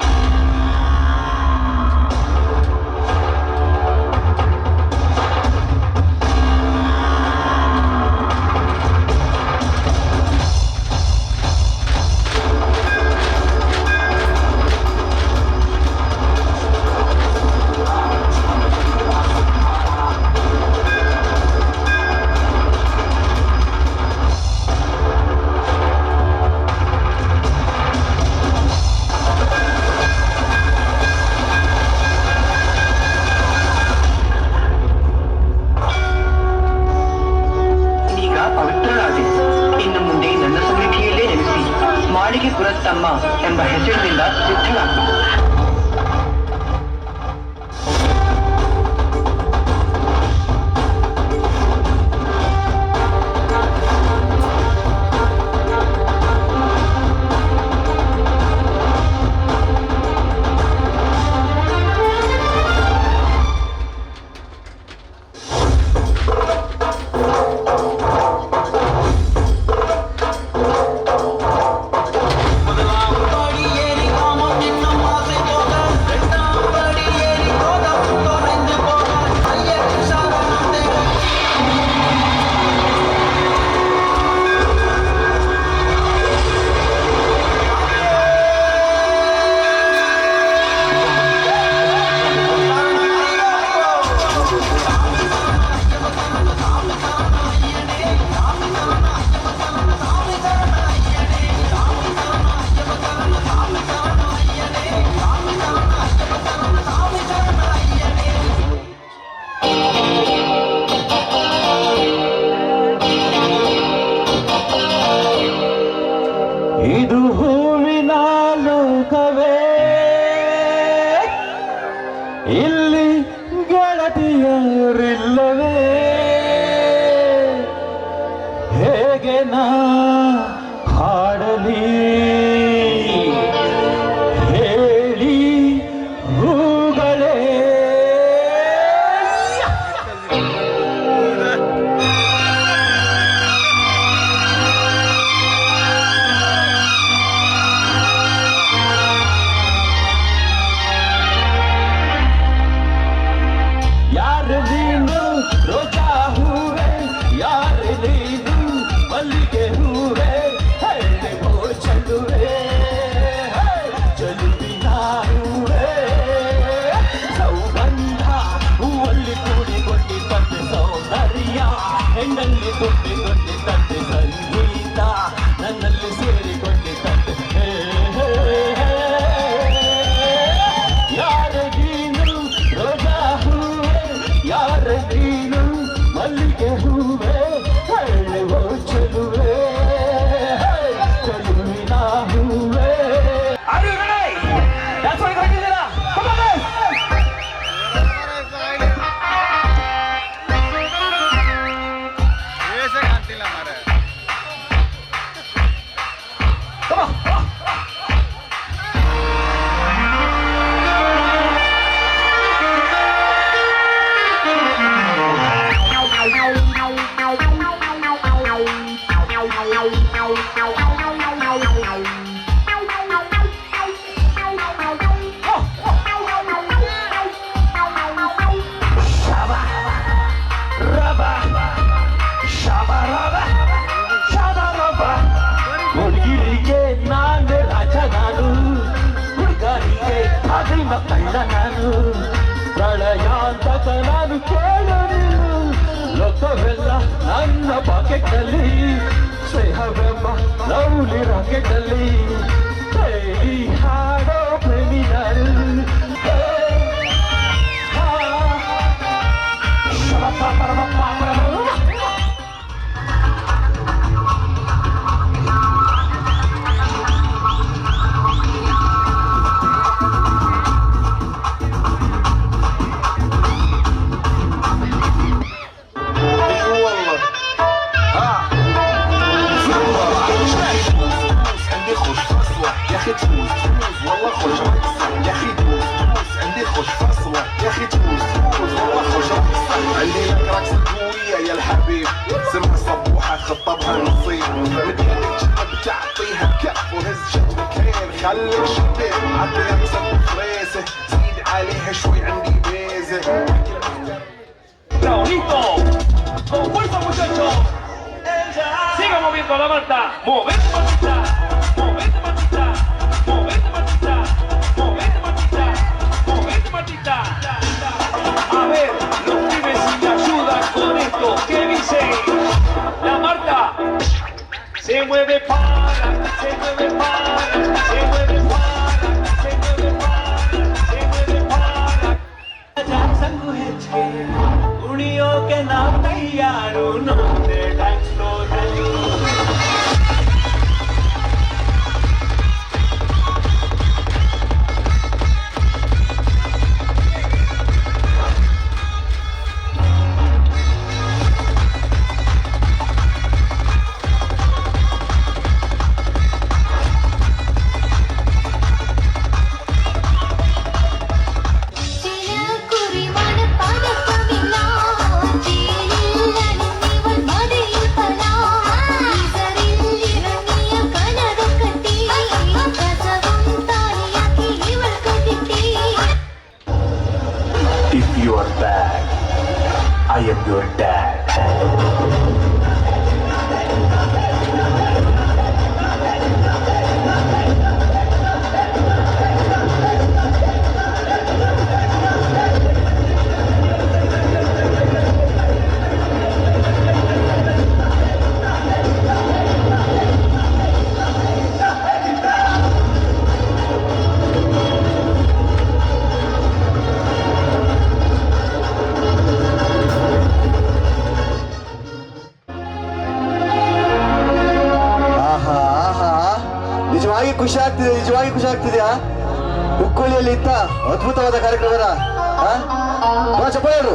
E: ಪುರತ್ತಮ್ಮ ಎಂಬ ಹೆಸರಿನಿಂದ ಸಿದ್ಧನಾದ.
B: ನಾ ಹಾಡಲಿ ಹೇಳಿ ಹೂಗಳೇ ಯಾರ ನೀನು ರೋಜಾ ಹೂವೆ ಯಾರ ನೀನು ಮಲ್ಲಿಗೆ ಹೂವೆ ಹೇಳುವೋ ಚಲುವೆ ಚಲುವಿನ ಹೂವೆ ಸೌಗಂಧ ಹೂವಲ್ಲಿ ಕೂಡಿಕೊಂಡಿದ್ದಂತೆ ಸೌಂದರ್ಯ ಹೆಣ್ಣಲ್ಲಿ ತುಂಬಿಕೊಂಡಿದ್ದಂತೆ ಸಂಗೀತ ನನ್ನಲ್ಲಿ ಸೇರಿಕೊಂಡಿದ್ದಂತೆ ಯಾರ ನೀನು ರೋಜಾ ಹೂವೆ ಯಾರ ನೀನು ಮಲ್ಲಿಗೆ ಹೂವೆ ಹೇಳುವೋ ಚಲುವೆ ಚಲುವಿನ ಹೂವೆ ಹುಡುಗಿರಿಗೆ ನಾನು ರಾಜ ನಾನು ಹುಡುಗರಿಗೆ ಅದಿಮ ಕಳ್ಳ ನಾನು ಪ್ರಳಯಾಂತಕ ನಾನು ಕೇಳಲಿಲ್ಲ ಲೋಕವೆಲ್ಲ ನನ್ನ ಪಾಕೆಟ್ಟಲ್ಲಿ ಸ್ನೇಹವೆಂಬ ಲವ್ಲಿ ರಾಕೆಟ್ಟಲ್ಲಿ ಹೇಳಿ ಹಾಡೋ ಪ್ರೇಮಿಗಳು
D: عندي خوش فصلة يا اخي تفوز والله خوش رقصة يا اخي تفوز عندي خوش فصلة يا اخي تفوز والله خوش رقصة عندي لك رقصة قوية يا الحبيب سمها صبوحة خطبها نصيب مدينك جنب تعطيها كف وهز شتمكين خليك شبيب عطيها مسك فريسة زيد عليها شوي عندي بيزة
B: Raulito, con fuerza muchachos, siga moviendo la manta, movete machita, movete machita, movete machita, movete machita, movete machita. A ver, los pibes si me ayudan con esto, ¿qué dice? La Marta se mueve para, se mueve para, se mueve para, se mueve para, se mueve para. ಸಂಗು ಹೆಚ್ಚಿಗೆ ಉಳಿಯೋಕೆ ನಾವು ತಯಾರು ನಮ್ಮದೇ dance ಫ್ಲೋರಲ್ಲಿ
I: ചില കുറിവാന പദക്കമില്ല ജീലില്ലനിവൾ മടിയിൽ പലാ ഈസറിൽ ഇറങ്ങിയ കനകക്കട്ടി കസവും താലിയാക്കി ഇവൾ കെട്ടി
D: If you are bad, I am your dad.
F: ನಿಜವಾಗಿ ಖುಷಿ ಆಗ್ತಿದೆಯಾ ಹುಕ್ಕುಳಿಯಲ್ಲಿ ಇಂಥ ಅದ್ಭುತವಾದ ಕಾರ್ಯಕ್ರಮನ ಚಪ್ಪಾಳೆರು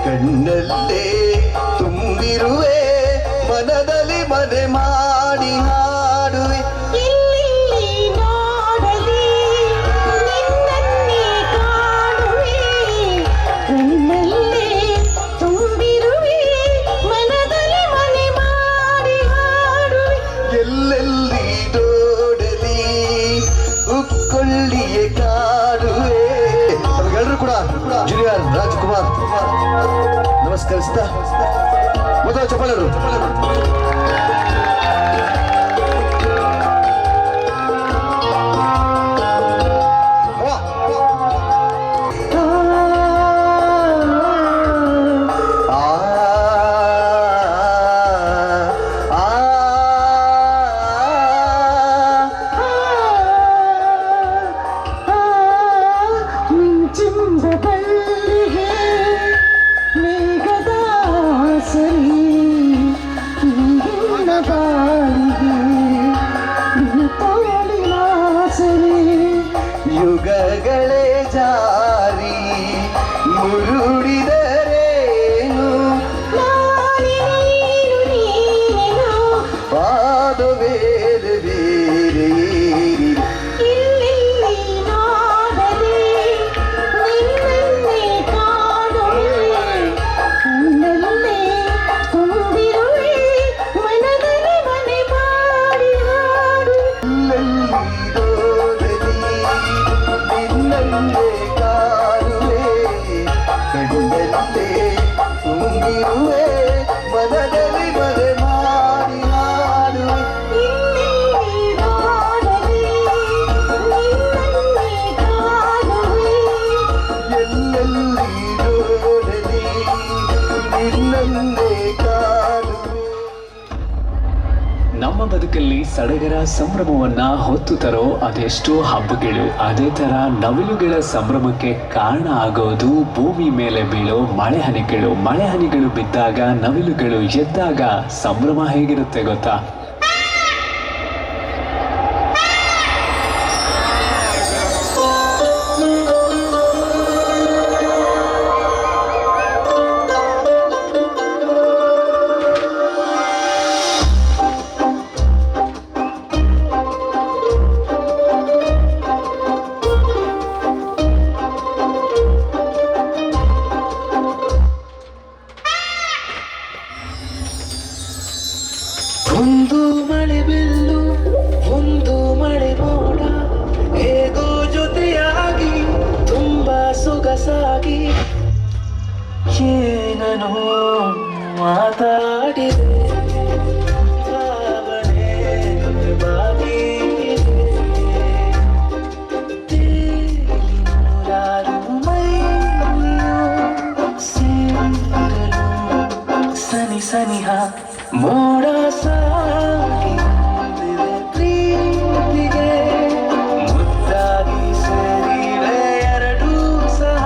F: ಕಣ್ಣಲ್ಲೇ ತುಂಬಿರುವೆ ಮನದಲ್ಲಿ ಮನೆ ಮಾಡಿ ಹಾಡುವೆ
G: ಇಲ್ಲಿ ನೋಡಲಿ ನಿನ್ನನ್ನೇ ಕಾಣುವೆ ಕಣ್ಣಲ್ಲೇ ತುಂಬಿರುವೆ ಮನದಲ್ಲಿ ಮನೆ ಮಾಡಿ ಹಾಡುವೆ
F: ಎಲ್ಲೆಲ್ಲಿ ನೋಡಲಿ ಉಕ್ಕೊಳ್ಳಿಯೇ ಕಾಡುವೆ. ನಮಗೆಲ್ಲರೂ ಕೂಡ ಜೂನಿಯರ್ ರಾಜ್ಕುಮಾರ್ ನಮಸ್ಕರಿಸ್ತಾ ಮೊದಲ ಚಪ್ಪಾಳೆರು.
G: ಮಿಂಚಿಂದ ಬಳ್ಳಿಗೆ ಮೇಘದ ಸರಿ ನಿನ್ನ ಬಾಳಿಗೆ ತೋಳಿನ ಸರಿ
F: ಯುಗಗಳೇ ಜಾರಿ ಮುರುಡಿದರೇನು
G: ನೀನು ನೀನು
F: ಪಾದ ಬೇರೆ ಬೇರೆ
G: ಇಲ್ಲಿ ನೋಡದೆ ನಿನ್ನನ್ನೇ ಕಾಣುವೆ ಕಣ್ಣಲ್ಲೇ ತುಂಬಿರುವೆ ಮನದಲ್ಲಿ ಮನೆ ಮಾಡಿ ಹಾಡುವೆ
F: ನಿನ್ನನ್ನೇ ಕಾರುವೆ ಕಣ್ಣಲ್ಲೇ ತುಂಬಿರುವೆ ಮನದಲ್ಲಿ ಮನೆ ಮಾಡಿ ಹಾಡುವೆ
G: ಇಲ್ಲಿ ನೋಡದೆ ನಿನ್ನನ್ನೇ ಕಾಣುವೆ
F: ಎಲ್ಲೆಲ್ಲಿ ನೋಡಲಿ ನಿನ್ನನ್ನೇ ಕಾರುವೆ.
J: ನಮ್ಮ ಬದುಕಲ್ಲಿ ಸಡಗರ ಸಂಭ್ರಮವನ್ನ ಹೊತ್ತು ತರೋ ಅದೆಷ್ಟೋ ಹಬ್ಬಗಳು. ಅದೇ ತರ ನವಿಲುಗಳ ಸಂಭ್ರಮಕ್ಕೆ ಕಾರಣ ಆಗೋದು ಭೂಮಿ ಮೇಲೆ ಬೀಳೋ ಮಳೆ ಹನಿಗಳು. ಮಳೆ ಹನಿಗಳು ಬಿದ್ದಾಗ ನವಿಲುಗಳು ಎದ್ದಾಗ ಸಂಭ್ರಮ ಹೇಗಿರುತ್ತೆ ಗೊತ್ತಾ?
E: ಒಂದು ಮಳೆ ಬಿಲ್ಲು ಒಂದು ಮಳೆ ಮೋಡ ಹೇಗೋ ಜೊತೆಯಾಗಿ ತುಂಬಾ ಸೊಗಸಾಗಿ ಏನೋ ಮಾತಾಡಿದೆ ಭಾವನೆ ಬಾಗಿ ನೂರಾರು ಮೈಲಿಯು ಸೇರಲು ಸನಿ ಸನಿಹ ಮೋಡ ಸಾಗಿ ಬಂದಿದೆ ಪ್ರೀತಿಗೆ ಮುದ್ದಾಗಿ ಸೇರಿವೆ ಎರಡೂ ಸಹ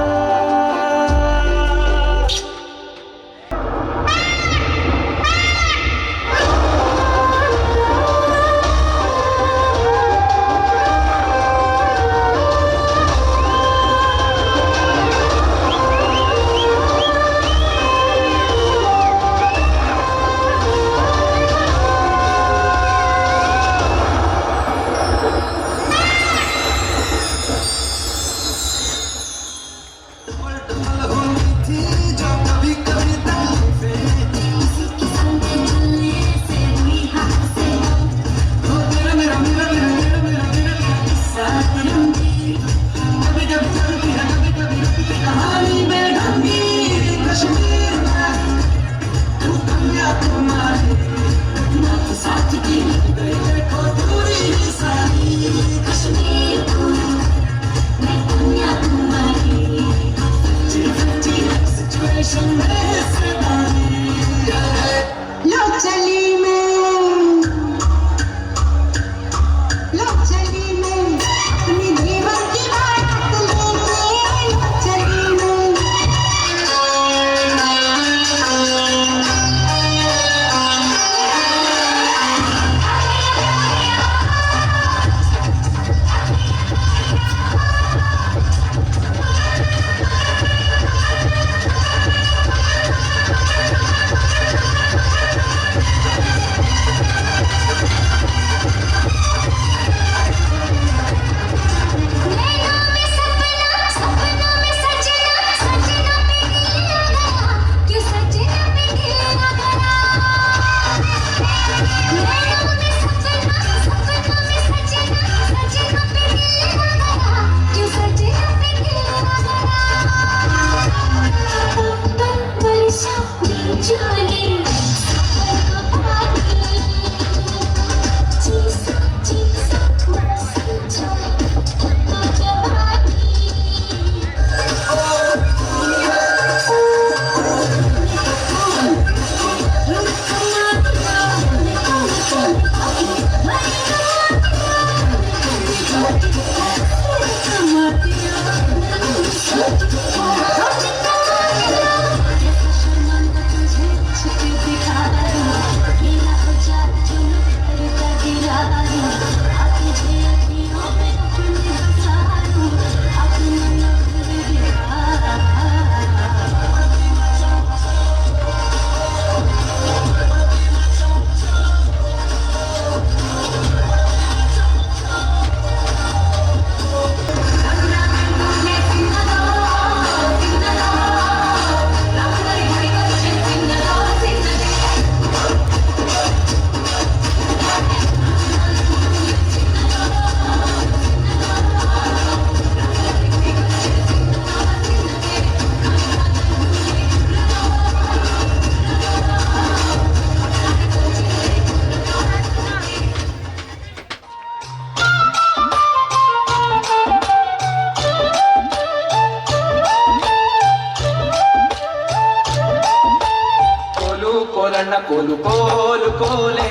E: ಕೋಲಣ್ಣ ಕೋಲು ಕೋಲು ಕೋಲೆ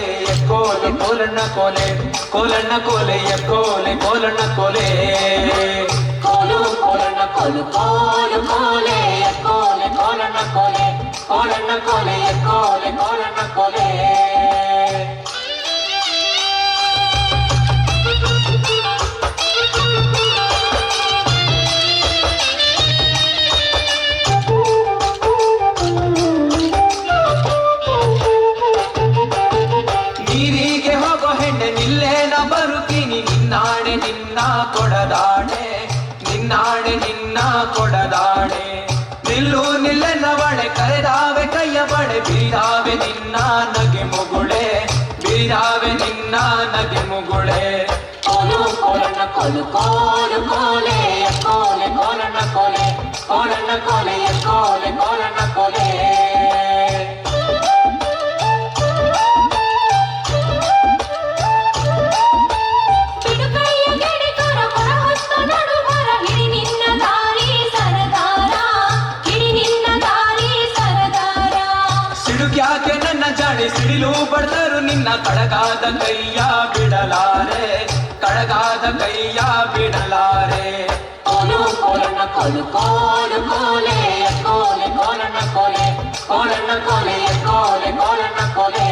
E: ಕೋಲೆ ಕೋಲಣ್ಣ ಕೋಲೆ ಕೋಲಣ್ಣ ಕೋಲೆ ಕೋಲೆ ಕೋಲಣ್ಣ ಕೋಲೆ
C: ಕೋಲು ಕೋಲಣ್ಣ ಕೋಲು ಕೋಲು ಕೋಲೆ ಕೋಲೆ ಕೋಲಣ್ಣ ಕೋಲೆ ಕೋಲಣ್ಣ ಕೋಲೆ ಕೋಲೆ ಕೋಲಣ್ಣ ಕೋಲೆ
E: ನೀರಿಗೆ ಹೋಗೋ ಹೆಣ್ಣೆ ನಿಲ್ಲೇನ ಬರುತ್ತೀನಿ ನಿನ್ನಾಣೆ ನಿನ್ನ ಕೊಡದಾಣೆ ನಿನ್ನಾಣೆ ನಿನ್ನ ಕೊಡದಾಣೆ ನಿಲ್ಲು ನಿಲ್ಲೆನ್ನವಳೆ ಕರೆದಾವೆ ಕೈಯ ಬಳೆ ಬೀರಾವೆ ನಿನ್ನ ನಗೆ ಮುಗುಳೆ ಬೀರಾವೆ ನಿನ್ನ ನಗೆ ಮುಗುಳೆ
C: ಕೋಲು ಕೋಲಣ್ಣ ಕೋಲು ಕೋಲು ಕೋಲೆ ಕೋಲೆ ಕೋಲಣ್ಣ ಕೋಲೆ ಕೋಲಣ್ಣ ಕೋಲೆ ಕೋಲೆ ಕೋಲಣ್ಣ ಕೋಲೆ
E: ಸಿಡುಕ್ಯಾಕೆ ನನ್ನ ಜಾಡಿ ಸಿಡಿಲು ಬಡ್ದರು ನಿನ್ನ ಕಡಗಾದ ಕೈಯ ಬಿಡಲಾರೆ ಕಡಗಾದ ಕೈಯ ಬಿಡಲಾರೆ
C: ಕೋಲು ಕೋಲಣ್ಣ ಕೋಲು ಕೋಲು ಕೋಲೆ ಕೋಲೆ ಕೋಲಣ್ಣ ಕೋಲೆ ಕೋಲಣ್ಣ ಕೋಲೆ ಕೋಲೆ ಕೋಲಣ್ಣ ಕೋಲೆ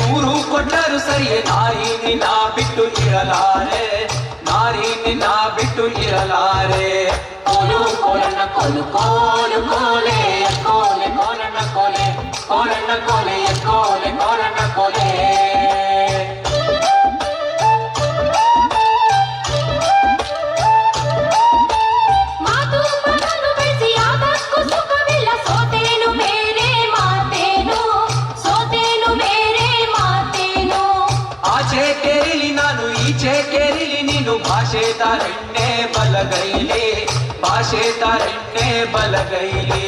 E: ನೂರು ಕೊಟ್ಟರು ಸರಿಯೇ ನಾರಿ ನಿನ್ನ ಬಿಟ್ಟು ಇರಲಾರೆ ನಾರಿ ನಿನ್ನ ಬಿಟ್ಟು ಇರಲಾರೆ
C: ಕೋಲು ಕೋಲಣ್ಣ ಕೋಲು ಕೋಲು ಕೋಲೆ ಕೋಲೆ ಕೋಲಣ್ಣ ಕೋಲೆ ಕೋಲಣ್ಣ ಕೋಲೆ ಕೋಲೆ ಕೋಲಣ್ಣ ಕೋಲೆ ಮಾತು ಮನನು ಬೆಳೆಸಿ ಆದಕ್ಕೂ ಸುಖವಿಲ್ಲ ಸೋತೇನು ಬೇರೆ ಮಾತೇನು ಸೋತೇನು ಬೇರೆ ಮಾತೇನು
E: ಆಚೆ ಕೇರಿಲಿ ನಾನು ಈಚೆ ಕೇರಿಲಿ ನೀನು ಭಾಷೆ ತಾರೆಣ್ಣೆ ಬಲಗೈಲಿ ಭಾಷೆ ತಾರೆಣ್ಣೆ ಬಲಗೈಲಿ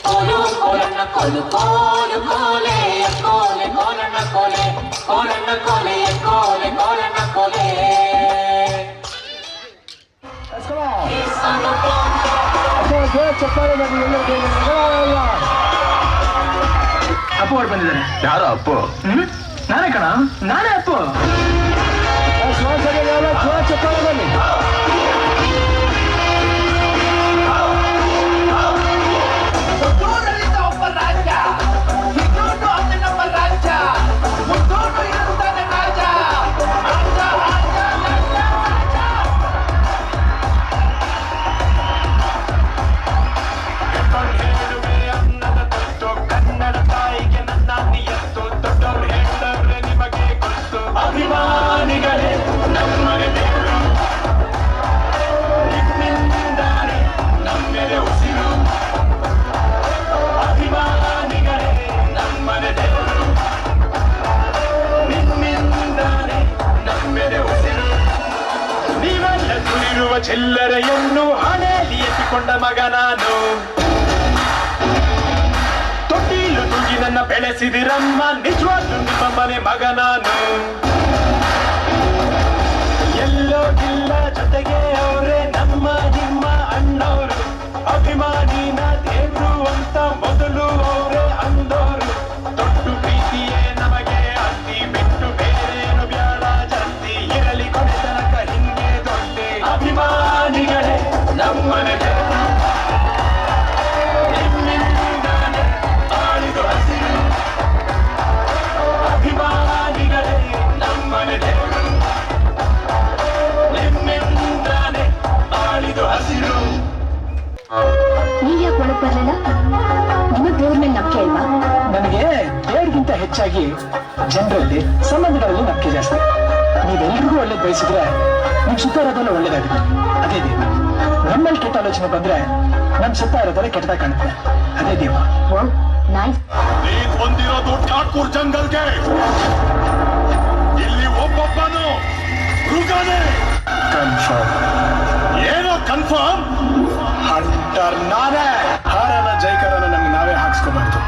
C: ಕೋಲು ಕೋಲಣ್ಣ ಕೋಲು ಕೋಲು ಕೋಲೆ ಕೋಲೆ ಕೋಲಣ್ಣ ಕೋಲೆ ಕೋಲಣ್ಣ ಕೋಲೆ ಕೋಲೆ ಕೋಲಣ್ಣ ಕೋಲೆ
J: ಅಪ್ಪು ಅವ್ರು ಬಂದಿದ್ದಾರೆ.
D: ಯಾರು ಅಪ್ಪು?
J: ನಾನೇ ಕಣ, ನಾನೇ ಅಪ್ಪು.
B: ಒಬ್ಬ ರಾಜ ಇನ್ನೊಂದು ಅನ್ನ ನಮ್ಮ ರಾಜ ಮುದ್ದೋನು ಇರುತ್ತಾನೆ ರಾಜ ರಾಜ ರಾಜ ರಾಜ ಹೇಳುವೆ ಅನ್ನದ ತತ್ತು ಕನ್ನಡ ತಾಯಿಗೆ ನನ್ನ ನಿಯತ್ತು ದೊಡ್ಡವರು ಹೇಳಿದ್ರೆ ನಿಮಗೆ ಗೊತ್ತು ಅಭಿಮಾನಿಗಳೇ ನಮ್ಮನೆ ದೇವರು ನಿಮ್ಮಿಂದಾನೆ ನಮ್ಮೆಲೆ ಉಸಿರು ಅಭಿಮಾನಿಗಳೇ ನಮ್ಮನೆ ದೇವರು ನಿಮ್ಮಿಂದಾನೆ ನಮ್ಮೆಲೆ ಉಸಿರು ನೀವೆಲ್ಲ ತುಳಿರುವ ಚಿಲ್ಲರೆಯನ್ನು ಹಣೆಯಲ್ಲಿ ಎತ್ತಿಕೊಂಡ ಮಗ ನಾನು ತೊಟ್ಟಿಲು ತೂಗಿ ನನ್ನ ಬೆಳೆಸಿದಿರಮ್ಮ ನಿಜವಾಗ್ಲೂ ನಿಮ್ಮ ಮನೆ ಮಗ ನಾನು ಎಲ್ಲೋ ಇಲ್ಲ ಜೊತೆಗೆ ಅವರೇ ನಮ್ಮ ನಿಮ್ಮ ಅಣ್ಣವರು ಅಭಿಮಾನಿನ ದೇವ್ರು ಅಂತ ಮೊದಲು ಅವರೇ ಅಂದೋರು ದೊಡ್ಡ ಪ್ರೀತಿಯೇ ನಮಗೆ ಅತ್ತಿ ಬಿಟ್ಟು ಬೇರೇನು ಬ್ಯಾಡ ಜಾಸ್ತಿ ಇರಲಿ ಕೊನೆ ತನಕ ಹಿಂಗೆ ದೊಡ್ಡೆ ಅಭಿಮಾನಿಗಳೇ ನಮ್ಮನೆ ದೇವ್ರು ನಿಮ್ಮಿಂದಾನೆ ಆಳಿದು ಹಸಿರು ಅಭಿಮಾನಿಗಳೇ ನಮ್ಮನೆ ದೇವ್ರು ನಿಮ್ಮಿಂದಾನೆ ಆಳಿದು ಹಸಿರು
G: ನೀವ್ಯಾಕೆ ಒಳಗ್ ಬರ್ಲಿಲ್ಲ? ನಿಮಗ್ ದೇವ್ರ ಮೇಲೆ ನಂಬಿಕೆ ಇಲ್ವಾ?
J: ನನಗೆ ದೇವ್ರಿಗಿಂತ ಹೆಚ್ಚಾಗಿ ಜನರಲ್ಲಿ ಸಂಬಂಧಗಳಲ್ಲಿ ನಂಬಿಕೆ ಜಾಸ್ತಿ. ನೀವೆಲ್ರಿಗೂ ಒಳ್ಳೇದು ಬಯಸಿದ್ರೆ ನಿಮ್ ಸುತ್ತ ಇರೋದೆಲ್ಲ ಒಳ್ಳೇದಾಗುತ್ತೆ. ಅದೇ ದೇವ್ರು.
F: ನಮ್ಮಲ್ಲಿ ಕೆಟ್ಟ ಆಲೋಚನೆ ಬಂದ್ರೆ ನಮ್ ಸುತ್ತ ಇರೋದೆಲ್ಲ ಕೆಟ್ಟದಾಗ ಕಾಣುತ್ತೆ. ಅದೇ ದೇವ.
G: ನೈಸ್.
D: ನೀನ್ ಬಂದಿರೋದು ಠಾಕೂರ್ ಜಂಗಲ್ಗೆ. ಇಲ್ಲಿ ಒಬ್ಬೊಬ್ಬನು ಮೃಗನೇ.
F: ಕನ್ಫರ್ಮ್.
D: ಏನೋ ಕನ್ಫರ್ಮ್?
F: ಹಂಟರ್ ನಾನೇ. ಹಾರನ ಜೈಕರನ ನಮ್ಗೆ ನಾವೇ ಹಾಕ್ಸ್ಕೋಬಾರ್ದು.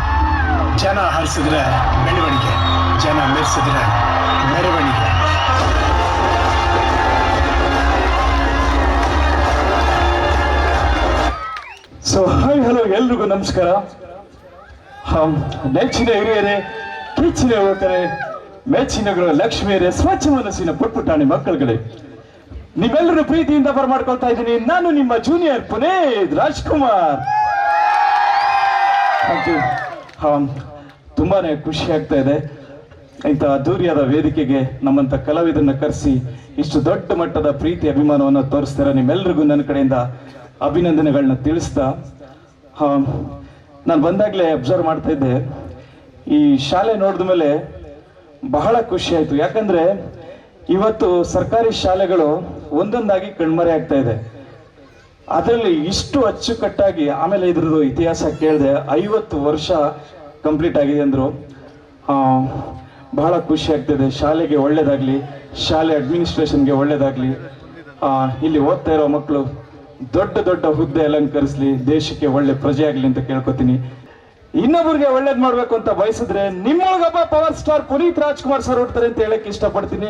F: ಜನ ಹರಿಸಿದ್ರೆ ಬೆಳವಣಿಗೆ, ಜನ ಮೆರೆಸಿದ್ರೆ ಮೆರವಣಿಗೆ. ಸೊ ಹಾಯ್ ಹಲೋ ಎಲ್ರಿಗೂ ನಮಸ್ಕಾರ. ನೆಚ್ಚಿನ ಹಿರಿಯರೇ, ಕಿಚ್ಚಿನ ಯುವಕರೇ, ಮೆಚ್ಚಿನಗಳು ಲಕ್ಷ್ಮಿಯರೇ, ಸ್ವಚ್ಛ ಮನಸ್ಸಿನ ಪುಟ್ಪುಟಾಣಿ ಮಕ್ಕಳುಗಳೇ, ನೀವೆಲ್ಲರೂ ಪ್ರೀತಿಯಿಂದ ಬರಮಾಡ್ಕೊಳ್ತಾ ಇದ್ದೀನಿ. ನಾನು ನಿಮ್ಮ junior Puneeth Rajkumar. Thank you. ತುಂಬಾನೇ ಖುಷಿ ಆಗ್ತಾ ಇದೆ ಇಂಥ ಅದ್ದೂರಿಯಾದ ವೇದಿಕೆಗೆ ನಮ್ಮಂಥ ಕಲಾವಿದರನ್ನ ಕರೆಸಿ ಇಷ್ಟು ದೊಡ್ಡ ಮಟ್ಟದ ಪ್ರೀತಿ ಅಭಿಮಾನವನ್ನು ತೋರಿಸ್ತಾರೆ. ನಿಮ್ಮೆಲ್ರಿಗೂ ನನ್ನ ಕಡೆಯಿಂದ ಅಭಿನಂದನೆಗಳನ್ನ ತಿಳಿಸ್ತಾ, ನಾನು ಬಂದಾಗಲೇ ಅಬ್ಸರ್ವ್ ಮಾಡ್ತಾ ಇದ್ದೆ, ಈ ಶಾಲೆ ನೋಡಿದ ಮೇಲೆ ಬಹಳ ಖುಷಿ ಆಯಿತು. ಯಾಕಂದರೆ ಇವತ್ತು ಸರ್ಕಾರಿ ಶಾಲೆಗಳು ಒಂದೊಂದಾಗಿ ಕಣ್ಮರೆ ಆಗ್ತಾ ಇದೆ. ಅದರಲ್ಲಿ ಇಷ್ಟು ಅಚ್ಚುಕಟ್ಟಾಗಿ, ಆಮೇಲೆ ಇದ್ರದ್ದು ಇತಿಹಾಸ ಕೇಳಿದೆ, 50 ವರ್ಷ ಕಂಪ್ಲೀಟ್ ಆಗಿದೆ ಅಂದರು. ಬಹಳ ಖುಷಿ ಆಗ್ತಿದೆ. ಶಾಲೆಗೆ ಒಳ್ಳೇದಾಗಲಿ, ಶಾಲೆ ಅಡ್ಮಿನಿಸ್ಟ್ರೇಷನ್ಗೆ ಒಳ್ಳೇದಾಗಲಿ, ಇಲ್ಲಿ ಓದ್ತಾ ಇರೋ ಮಕ್ಕಳು ದೊಡ್ಡ ದೊಡ್ಡ ಹುದ್ದೆ ಅಲಂಕರಿಸಲಿ, ದೇಶಕ್ಕೆ ಒಳ್ಳೆ ಪ್ರಜೆ ಆಗಲಿ ಅಂತ ಕೇಳ್ಕೊತೀನಿ. ಇನ್ನೊಬ್ಬರಿಗೆ ಒಳ್ಳೇದು ಮಾಡಬೇಕು ಅಂತ ಬಯಸಿದ್ರೆ ನಿಮ್ಮೊಳಗೊಬ್ಬ power star Puneeth Rajkumar sir ಹುಡ್ತಾರೆ ಅಂತ ಹೇಳಕ್ಕೆ ಇಷ್ಟಪಡ್ತೀನಿ.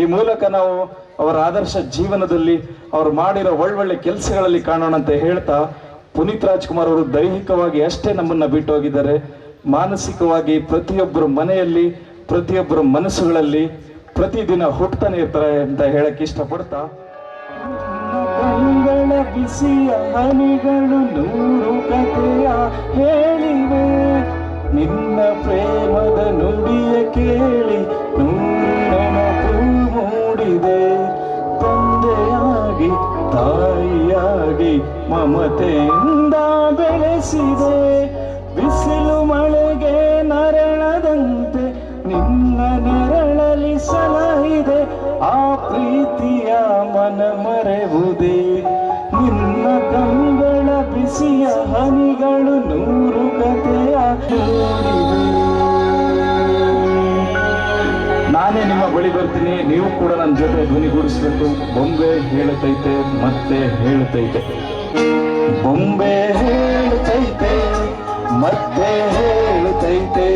F: ಈ ಮೂಲಕ ನಾವು ಅವರ ಆದರ್ಶ ಜೀವನದಲ್ಲಿ ಅವ್ರು ಮಾಡಿರೋ ಒಳ್ಳೊಳ್ಳೆ ಕೆಲಸಗಳಲ್ಲಿ ಕಾಣೋಣ ಅಂತ ಹೇಳ್ತಾ, ಪುನೀತ್ ರಾಜ್ಕುಮಾರ್ ಅವರು ದೈಹಿಕವಾಗಿ ಅಷ್ಟೇ ನಮ್ಮನ್ನ ಬಿಟ್ಟು ಹೋಗಿದ್ದಾರೆ, ಮಾನಸಿಕವಾಗಿ ಪ್ರತಿಯೊಬ್ಬರ ಮನೆಯಲ್ಲಿ, ಪ್ರತಿಯೊಬ್ಬರ ಮನಸ್ಸುಗಳಲ್ಲಿ ಪ್ರತಿದಿನ ಹುಟ್ಟತಾನೆ ಇರ್ತಾರೆ ಅಂತ ಹೇಳಕ್ಕೆ ಇಷ್ಟಪಡ್ತಾ, ಕಂಗಳ ಬಿಸಿಯ ಹನಿಗಳು 100 ಕಥೆಯ ಹೇಳಿವೆ, ನಿನ್ನ ಪ್ರೇಮದ ನುಡಿಯ ಕೇಳಿ 100 ನೆನಪು ಮೂಡಿದೆ, ತಂದೆಯಾಗಿ ತಾಯಿಯಾಗಿ ಮಮತೆಯಿಂದ ಬೆಳೆಸಿದೆ, ಬಿಸಿಲು ಮಳೆಗೆ ನರಳದಂತೆ ನಿನ್ನ ನೆರಳಲಿ ಸಲಹಿದೆ, ಆ ಪ್ರೀತಿಯ ಮನ ಮರೆವುದೇ, ನಿನ್ನ ಕಂಗಳ ಬಿಸಿಯ ಹನಿಗಳು 100 ಕಥೆಯ ಹೇಳಿವೆ. ನಾನೇ ನಿಮ್ಮ ಬಳಿ ಬರ್ತೀನಿ, ನೀವು ಕೂಡ ನನ್ನ ಜೊತೆ ಧ್ವನಿಗೂಡಿಸ್ಬೇಕು. ಬೊಂಬೆ ಹೇಳುತ್ತೈತೆ ಮತ್ತೆ ಹೇಳುತ್ತೈತೆ, ಬೊಂಬೆ ಹೇಳುತ್ತೈತೆ ಮತ್ತೆ ಹೇಳುತ್ತೈತೆ,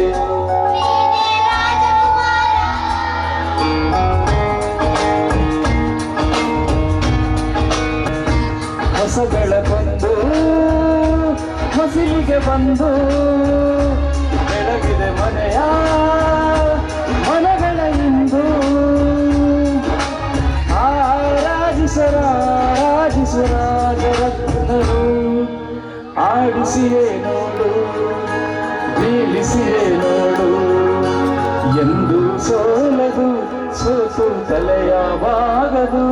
F: ಹೊಸ ಬೆಳಕೊಂದು ಹಸಿಲಿಗೆ ಬಂದು ಬೆಳಗಿದೆ ಮನೆಯ ಮನಗಳ ಇಂದು, ರಾಜರತ್ನರು ಆಡಿಸಿಯೇ ನೋಡು, ಬೀಳಿಸಿಯೇ ನೋಡು, ಎಂದು ಸೋಲದು, ಸೋತು ತಲೆಯ ಬಾಗದು,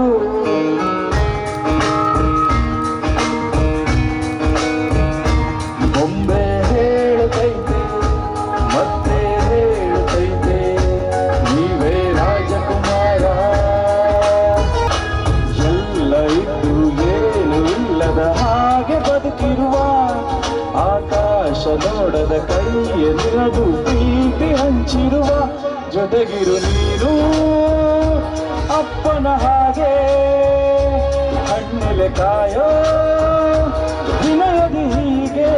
F: ಬೊಂಬೆ ಹೇಳುತ್ತೈತೆ ಮತ್ತೆ ಹೇಳುತ್ತೈತೆ, ನೀವೇ ರಾಜಕುಮಾರ. ಎಲ್ಲ ಇದ್ದು ಏನು ಇಲ್ಲದ ಹಾಗೆ ಬದುಕಿರುವ, ಆಕಾಶ ನೋಡದ ಕೈಯ ನಿನದು ಪ್ರೀತಿ ಹಂಚಿರುವ, ಜೊತೆಗಿರು ನೀನು ಅಪ್ಪನ ಹಾಗೆ, ಹಣ್ಣೆಲೆ ಕಾಯೋ ವಿನಯದಿ ಹೀಗೆ,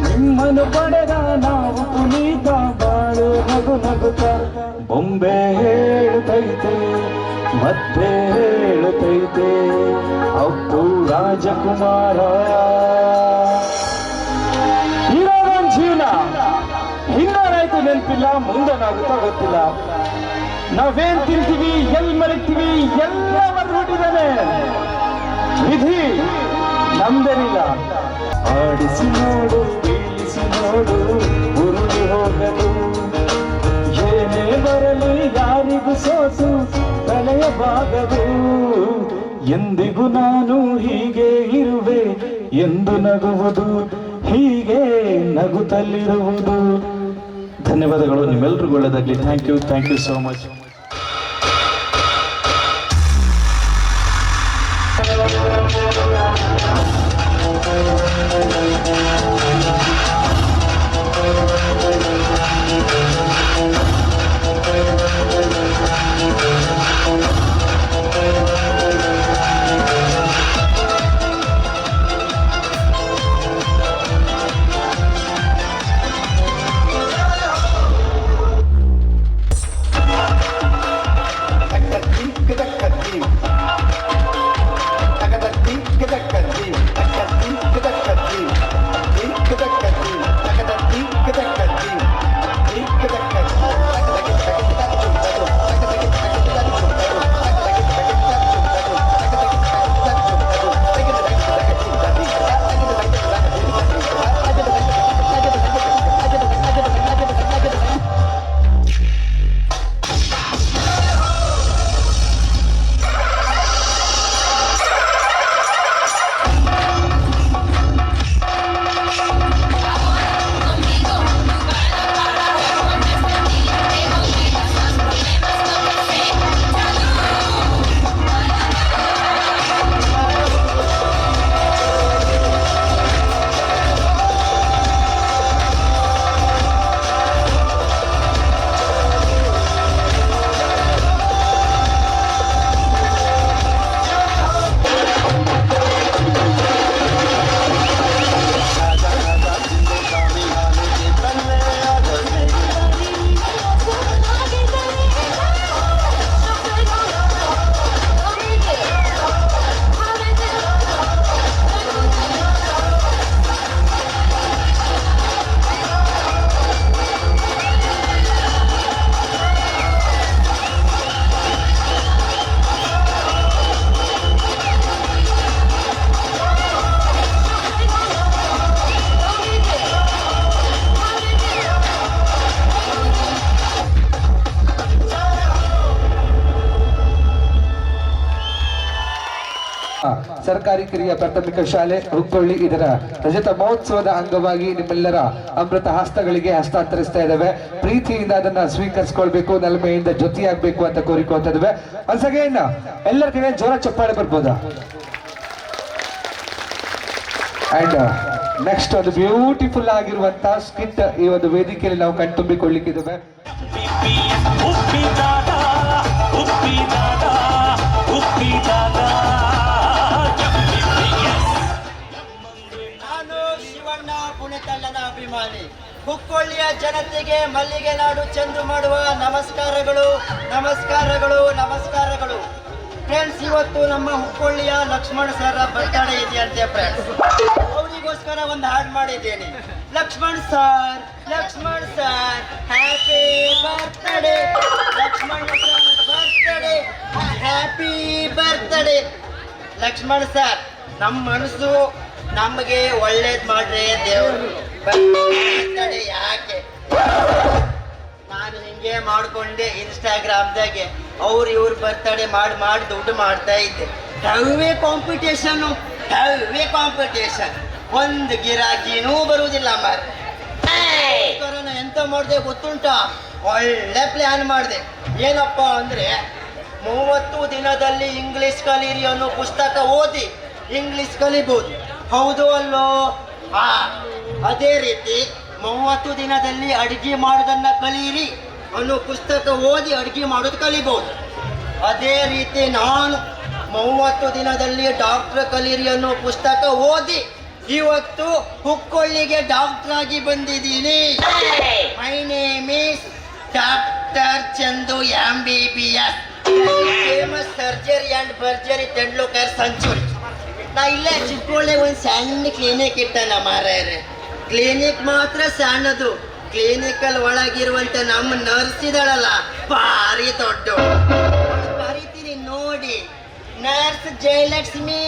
F: ನಿಮ್ಮನ್ನು ಪಡೆದ ನಾವು ಪುನೀತ ಬಾಳು ನಗು ನಗುತ್ತ, ಬೊಂಬೆ ಹೇಳುತ್ತೈತೆ ಮತ್ತೆ ಹೇಳುತ್ತೈತೆ, ಅಪ್ಪು ರಾಜಕುಮಾರ. ಇರೋ ನನ್ನ ಜೀವನ ಹಿಂದೇನಾಯ್ತು ನೆನಪಿಲ್ಲ, ಮುಂದೇನಾಗುತ್ತಾ ಗೊತ್ತಿಲ್ಲ. ನಾವೇನ್ ತಿಂತೀವಿ, ಎಲ್ಲಿ ಮರಿತೀವಿ, ಎಲ್ಲ ಮರ್ಬಿಟ್ಟಿದ್ದಾನೆ. ವಿಧಿ ನಮ್ದೇನಿಲ್ಲ. ಆಡಿಸಿ ನೋಡು, ಬೀಳಿಸಿ ನೋಡು, ಉರುಳಿ ಹೋಗಲು, ಏನೇ ಬರಲಿ ಯಾರಿಗೂ ಸೋತು ತಲೆಯ ಬಾಗದು, ಎಂದಿಗೂ ನಾನು ಹೀಗೆ ಇರುವೆ ಎಂದು ನಗುವುದು, ಹೀಗೆ ನಗುತ್ತಲಿರುವುದು. ಧನ್ಯವಾದಗಳು. ನಿಮ್ಮೆಲ್ರಿಗೂ ಒಳ್ಳೆಯದಾಗಲಿ. Thank you so much.
A: ಸರ್ಕಾರಿ ಕಿರಿಯ ಪ್ರಾಥಮಿಕ ಶಾಲೆ ಹುಬ್ಬಳ್ಳಿ ಇದರ ರಜತ ಮಹೋತ್ಸವದ ಅಂಗವಾಗಿ ನಿಮ್ಮೆಲ್ಲರ ಅಮೃತ ಹಸ್ತಗಳಿಗೆ ಹಸ್ತಾಂತರಿಸ್ತಾ ಇದ್ದಾವೆ. ಪ್ರೀತಿಯಿಂದ ಅದನ್ನ ಸ್ವೀಕರಿಸ್ಕೊಳ್ಬೇಕು, ನಲ್ಮೆಯಿಂದ ಜೊತೆಯಾಗಬೇಕು ಅಂತ ಕೋರಿಕೊಳ್ತಾ ಇದ್ದಾವೆ. ಒನ್ಸ್ ಅಗೇನ್ ಎಲ್ಲರ ಕಡೆ ಜೋರ ಚಪ್ಪಾಳೆ ಬರ್ಬೋದಾ? ಅಂಡ್ ನೆಕ್ಸ್ಟ್ ಒಂದು ಬ್ಯೂಟಿಫುಲ್ ಆಗಿರುವಂತಹ ಸ್ಕಿಟ್ ಈ ಒಂದು ವೇದಿಕೆಯಲ್ಲಿ ನಾವು ಕಣ್ತುಂಬಿಕೊಳ್ಳಿಕ್ಕಿದ್ದೇವೆ.
K: ಅಭಿಮಾನಿ ಹುಬ್ಬಳ್ಳಿಯ ಜನತೆಗೆ ಮಲ್ಲಿಗೆ ನಾಡು ಚಂದು ಮಾಡುವ ನಮಸ್ಕಾರಗಳು ನಮಸ್ಕಾರಗಳು ನಮಸ್ಕಾರಗಳು. ಫ್ರೆಂಡ್ಸ್, ಇವತ್ತು ನಮ್ಮ ಹುಬ್ಬಳ್ಳಿಯ ಲಕ್ಷ್ಮಣ್ ಸರ್ ಬರ್ತ್ಡೇ ಇದೆಯಂತೆ ಫ್ರೆಂಡ್ಸ್. ಅವರಿಗೋಸ್ಕರ ಒಂದು ಹಾಡು ಮಾಡಿದ್ದೇನೆ. Lakshman sir happy birthday, Lakshman sir birthday, happy birthday. Lakshman sir, ನಮ್ಮ ಮನಸ್ಸು ನಮಗೆ ಒಳ್ಳೇದ್ ಮಾಡ್ರಿ ದೇವರು. ಯಾಕೆ ನಾನು ಹಿಂಗೆ ಮಾಡ್ಕೊಂಡೆ ಇನ್ಸ್ಟಾಗ್ರಾಮ್ದಾಗೆ ಇವ್ರ ಬರ್ತಡೇ ಮಾಡಿ ದುಡ್ಡು ಮಾಡ್ತಾ ಇದ್ದೆ. ಹವ್ವೇ ಕಾಂಪಿಟೇಷನ್, ಒಂದು ಗಿರಾಕಿನೂ ಬರುವುದಿಲ್ಲ ಮಾರ. ಎಂತ ಮಾಡಿದೆ ಗೊತ್ತುಂಟ? ಒಳ್ಳೆ ಪ್ಲಾನ್ ಮಾಡಿದೆ. ಏನಪ್ಪ ಅಂದ್ರೆ 30 ದಿನದಲ್ಲಿ ಇಂಗ್ಲಿಷ್ ಕಲೀರಿ ಅನ್ನೋ ಪುಸ್ತಕ ಓದಿ ಇಂಗ್ಲಿಷ್ ಕಲಿಬಹುದು. ಹೌದು ಅಲ್ಲೋ? ಅದೇ ರೀತಿ 30 ದಿನದಲ್ಲಿ ಅಡಿಗೆ ಮಾಡೋದನ್ನ ಕಲೀರಿ ಅನ್ನೋ ಪುಸ್ತಕ ಓದಿ ಅಡಿಗೆ ಮಾಡೋದು ಕಲಿಬಹುದು. ಅದೇ ರೀತಿ ನಾನು 30 ದಿನದಲ್ಲಿ ಡಾಕ್ಟರ್ ಕಲೀರಿ ಅನ್ನೋ ಪುಸ್ತಕ ಓದಿ ಇವತ್ತು ಹುಬ್ಬಳ್ಳಿಗೆ ಡಾಕ್ಟರ್ ಆಗಿ ಬಂದಿದ್ದೀನಿ. My name is doctor Chandu MBBS, famous surgery and ಬರ್ಜರಿ ತೆಂಡ್ಲುಕರ್ ಸೆಂಚುರಿ. ನಾ ಇಲ್ಲೇ ಚಿಕ್ಕೋಳ್ಳಿ ಒಂದು ಸಣ್ಣ ಕ್ಲಿನಿಕ್ ಇಟ್ಟನ ಮಾರಾಯರೆ. ಕ್ಲಿನಿಕ್ ಮಾತ್ರ ಸಣ್ಣದು, ಕ್ಲಿನಿಕಲ್ ಒಳಗಿರುವಂತ ನಮ್ಮ ನರ್ಸ್ ಇದಾಳಲ್ಲ ಭಾರಿ ದೊಡ್ಡ. ಬರೀತೀನಿ ನೋಡಿ, ನರ್ಸ್ ಜಯಲಕ್ಷ್ಮಿ.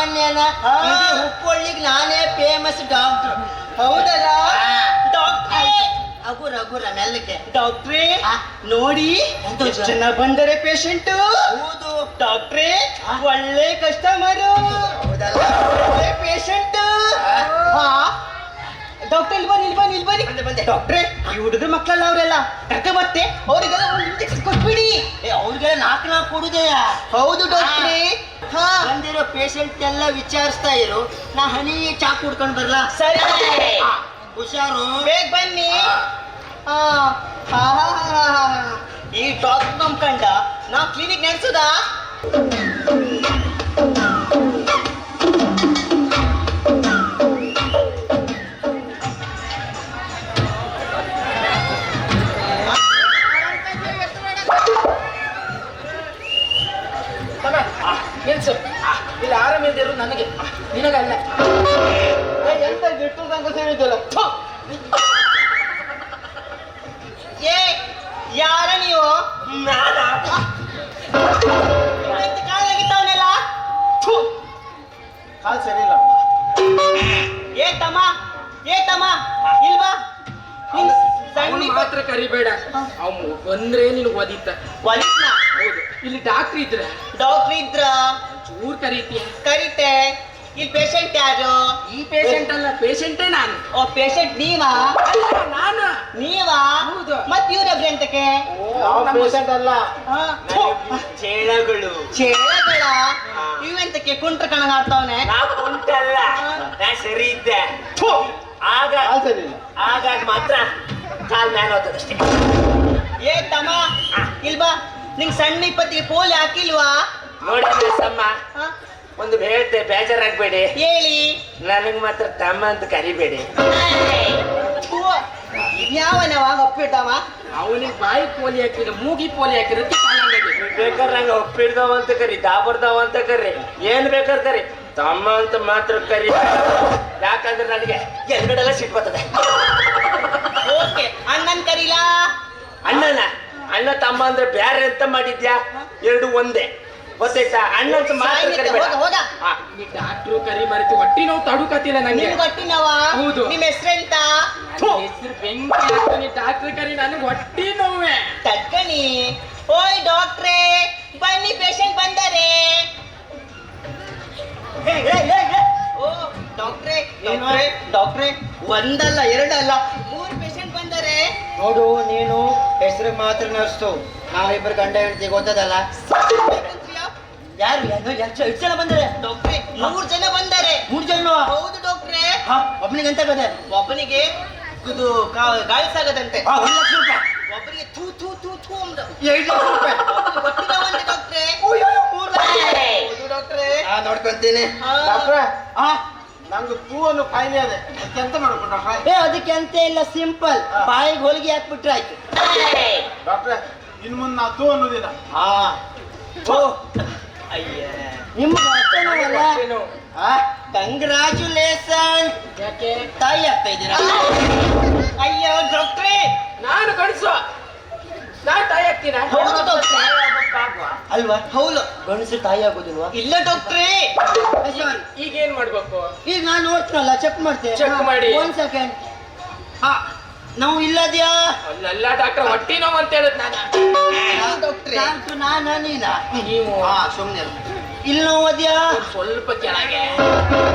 K: ಸಾಮಾನ್ಯನ ಇಡೀ ಹುಬ್ಬಳ್ಳಿಗೆ ನಾನೇ ಫೇಮಸ್ ಡಾಕ್ಟ್ರು. ಹೌದಲ್ಲ ಡಾಕ್ಟ್ರೇ? ಅಗುರ ಅಗುರ ಮೆಲ್ಲಕ್ಕೆ ಡಾಕ್ಟ್ರೇ ನೋಡಿ ಎಷ್ಟು ಜನ ಬಂದರೆ ಪೇಷಂಟ್. ಹೌದು ಡಾಕ್ಟ್ರೇ, ಒಳ್ಳೆ ಕಸ್ಟಮರು. ಹೌದಲ್ಲ, ಒಳ್ಳೆ ಪೇಷಂಟ್. ಡಾಕ್ಟರ್ ಇಲ್ಲಿ ಬನ್ನಿ, ಇಲ್ಲಿ ಬನ್ನಿ, ಇಲ್ಲಿ ಬನ್ನಿ. ಬಂದೆ ಡಾಕ್ಟ್ರೇ, ಈ ಹುಡುಗರ ಮಕ್ಕಳಲ್ಲ ಅವರೆಲ್ಲ ಕರ್ಕ ಬತ್ತೆ, ಅವರಿಗೆಲ್ಲ ಒಂದು ಇಂಜೆಕ್ಷನ್ ಕೊಟ್ಬಿಡಿ. ಅವ್ರಿಗೆಲ್ಲ ನಾಲ್ಕು ಕೊಡುದೆಯ? ಹೌದು ಡಾಕ್ಟ್ರೇ. ಬಂದಿರೋ ಪೇಷಂಟ್ ಎಲ್ಲ ವಿಚಾರಿಸ್ತಾ ಇರು, ನಾ ಹನಿ ಚಾ ಕುಡ್ಕೊಂಡು ಬರ್ಲಾ? ಸರಿ, ಹುಷಾರು, ಬೇಗ ಬನ್ನಿ. ಈ ಡಾಕ್ಟರ್ ನಂಬ್ಕಂಡ ನಾ ಕ್ಲಿನಿಕ್ ನಡೆಸುದಾ?
E: ನಿಲ್ಸು, ಇಲ್ಲಿ ಆರಾಮಿದ್ದರು ನನಗೆ, ನಿನಗಲ್ಲ.
K: ಎಂತ ಗಿಟ್ಟು ತನಕ ಸೇರಿದ್ದಲ್ಲ. ಏ ಯಾರ ನೀವು? ಕಾಲಾಗಿತ್ತವನೆಲ್ಲ
E: ಕಾಲ್ ಸರಿ ಇಲ್ಲ.
K: ಏ ತಮ್ಮ ಇಲ್ವಾ?
E: ಅವನು ಮಾತ್ರ ಕರಿಬೇಡ, ಅವನು ಬಂದ್ರೆ ನಿನಗೆ ಒದಿತ. ಹೌದು, ಇಲ್ಲಿ ಡಾಕ್ಟ್ರ್ ಇದ್ರ ಚೂರ್ ಕರೀತೀಯ?
K: ಕರೀತೆ. ಇಲ್ಲಿ ಪೇಷಂಟ್ ಯಾರು?
E: ಈ ಪೇಷಂಟ್ ಅಲ್ಲ, ಪೇಷಂಟೇ ನಾನು.
K: ಓ ಪೇಷಂಟ್ ನೀವಾ?
E: ನಾನು.
K: ನೀವಾ?
E: ಹೌದು.
K: ಮತ್ ಇವ್ರಬ್ರಿ ಎಂತಕ್ಕೆ?
E: ಪೇಷಂಟ್ ಅಲ್ಲ,
K: ಚೇಳಗಳ ಇವೆಂತಕ್ಕೆ ಕುಂಟ್ರ ಕಣಗ ಆಡ್ತಾವನೆ?
H: ಉಂಟಲ್ಲ, ನಾ ಸರಿ ಇದ್ದೆ. ಆಗಾಗ ಮಾತ್ರ ಕಾಲ್ ಮ್ಯಾನ್ ಹೋಗ್ತದಷ್ಟೇ.
K: ಏ ತಮ್ಮ ಇಲ್ವಾ? ನಿಂಗ್ ಸಣ್ಣ ಇಪ್ಪತ್ತಿಗೆ ಪೋಲಿ ಹಾಕಿಲ್ವಾ?
H: ನೋಡಿ ಸಮ್ಮ, ಒಂದು ಹೇಳ್ತೆ, ಬೇಜಾರಾಗ್ಬೇಡಿ.
K: ಹೇಳಿ.
H: ನನಗ್ ಮಾತ್ರ ತಮ್ಮ ಅಂತ ಕರಿಬೇಡಿ.
K: ಯಾವನವಾಗ ಒಪ್ಪಿಟ್ಟವ?
E: ಅವನಿಗೆ ಬಾಯಿ ಪೋಲಿ ಹಾಕಿದ್ರೆ ಮೂಗಿ ಪೋಲಿ ಹಾಕಿರುತ್ತೆ.
H: ಬೇಕಾದ್ರೆ ನಂಗೆ ಒಪ್ಪಿಡ್ದವ ಅಂತ ಕರಿ, ದಾಬರ್ದವ ಅಂತ ಕರ್ರಿ, ಏನ್ ಬೇಕಾದ್ರೆ ಕರಿ, ತಮ್ಮ ಅಂತ ಮಾತ್ರ ಕರಿ. ಯಾಕಂದ್ರೆ ನನಗೆ ಎಲ್ಗಡೆಲ್ಲ ಸಿಟ್ಟು ಬರ್ತದೆ.
K: ಓಕೆ, ಅಣ್ಣನ್ ಕರೀಲಾ?
H: ಅಣ್ಣ ತಮ್ಮ ಅಂದ್ರೆ ಬ್ಯಾರೆ ಅಂತ ಮಾಡಿದ್ಯಾ? ಎರಡು ಒಂದೇ, ಗೊತ್ತಾಯ್ತಾ? ಅಣ್ಣ ಅಂತ ಮಾತ್ರ ಕರಿಬೇಡ.
E: ಈ ಡಾಕ್ಟ್ರು ಕರಿ ಮರೆತು ಹೊಟ್ಟಿ ನೋವು ತಡುಕತ್ತಿಲ್ಲ ನಂಗೆ.
K: ನಿಮ್ಗೆ ಹೊಟ್ಟಿನವ?
E: ಹೌದು.
K: ನಿಮ್ ಹೆಸ್ರೆಂತ?
E: ಹೆಸರು ಬೆಂಕಿ ಹಾಕ್ತಾನೆ. ಡಾಕ್ಟ್ರ್ ಕರಿ, ನನಗೆ ಹೊಟ್ಟಿ ನೋವೇ.
K: ತಡ್ಕಣಿ. ಓಯ್ ಡಾಕ್ಟ್ರೇ, ಬನ್ನಿ, ಪೇಷಂಟ್ ಬಂದರೆ. ಓ ಡಾಕ್ಟ್ರೇ, ಒಂದಲ್ಲ ಎರಡಲ್ಲ 3 ಪೇಷಂಟ್ ಬಂದರೆ. ನೋಡು, ನೀನು ಹೆಸರು ಮಾತ್ರ ನರ್ಸು, ನಾವಿಬ್ಬರು ಗಂಡ ಹೆಂಡತಿ ಗೊತ್ತದಲ್ಲ. ಯಾರು ಎಷ್ಟು ಜನ ಬಂದರೆ? ಡಾಕ್ಟ್ರೇ 3 ಜನ ಬಂದರೆ. 3 ಜನ? ಹೌದು ಡಾಕ್ಟ್ರೇ. ಒಬ್ಬನಿಗೆ ಎಂತ ಕದೆ? ಒಬ್ಬನಿಗೆ ಇದು ಗಾಳಿ ಸಾಗದಂತೆ 1 ಲಕ್ಷ ರೂಪಾಯಿ. ಒಬ್ಬರಿಗೆ ಥೂ ಥೂ ಥೂ ಥೂ ಅಂದ 2 ಲಕ್ಷ ರೂಪಾಯಿ. ಕೊಟ್ಟಿದ್ದಾವಂತೆ ಡಾಕ್ಟ್ರೇ. 3 ಲಕ್ಷ. ಡಾಕ್ಟ್ರೇ ನೋಡ್ಕೊಂತೀನಿ. ಡಾಕ್ಟ್ರೇ ನಂದು ಥೂ ಅನ್ನೋ ಕಾಯಿಲೆ ಅದೇ, ಅದಕ್ಕೆ ಎಂತ ಮಾಡ್ಕೊಂಡು ಡಾಕ್ಟ್ರೇ? ಅದಕ್ಕೆ ಅಂತ ಇಲ್ಲ, ಸಿಂಪಲ್, ಬಾಯಿಗೆ ಹೊಲಿಗೆ ಹಾಕ್ಬಿಟ್ರೆ ಆಯ್ತು.
E: ಡಾಕ್ಟ್ರೇ, ಇನ್ ಮುಂದೆ ನಾ ಥೂ ಅನ್ನೋದಿಲ್ಲ.
K: ನಿಮ್ಮ ಕಂಗ್ರಾಚುಲೇಷನ್. ಯಾಕೆ ತಾಯಿ ಆಗ್ತಾ ಇದ್ದೀರಾ? ಅಯ್ಯೋ ಡಾಕ್ಟ್ರೇ,
E: ನಾನು ಗಂಡಸು, ನಾನು ತಾಯಿ ಆಗ್ತೀನ?
K: ಹೌದು ಡಾಕ್ಟ್ರೇ. ಅಲ್ವಾ? ಹೌದು, ಗಂಡಸು ತಾಯಿ ಆಗೋದಿಲ್ವಾ? ಇಲ್ಲ ಡಾಕ್ಟ್ರೇ.
E: ಈಗ ಏನ್ ಮಾಡ್ಬೇಕು?
K: ಈಗ ನಾನು ನೋಡ್ತೀನಲ್ಲ, ಚೆಕ್ ಮಾಡ್ತೇನೆ.
E: ಚೆಕ್ ಮಾಡಿ.
K: 1 ಸೆಕೆಂಡ್. ನಾವು ಇಲ್ಲದ್ಯಾ?
E: ಅಲ್ಲ ಡಾಕ್ಟರ್, ಹೊಟ್ಟಿ ನೋವು ಅಂತ ಹೇಳದ್ ನಾನು.
K: ಡಾಕ್ಟ್ರೇ ನಾನ ನೀನಾ?
E: ನೀವು.
K: ಸುಮ್ನೆ ಇಲ್ಲಿ ನೋವದ್ಯಾ?
E: ಸ್ವಲ್ಪ ಕೆಳಗೆ.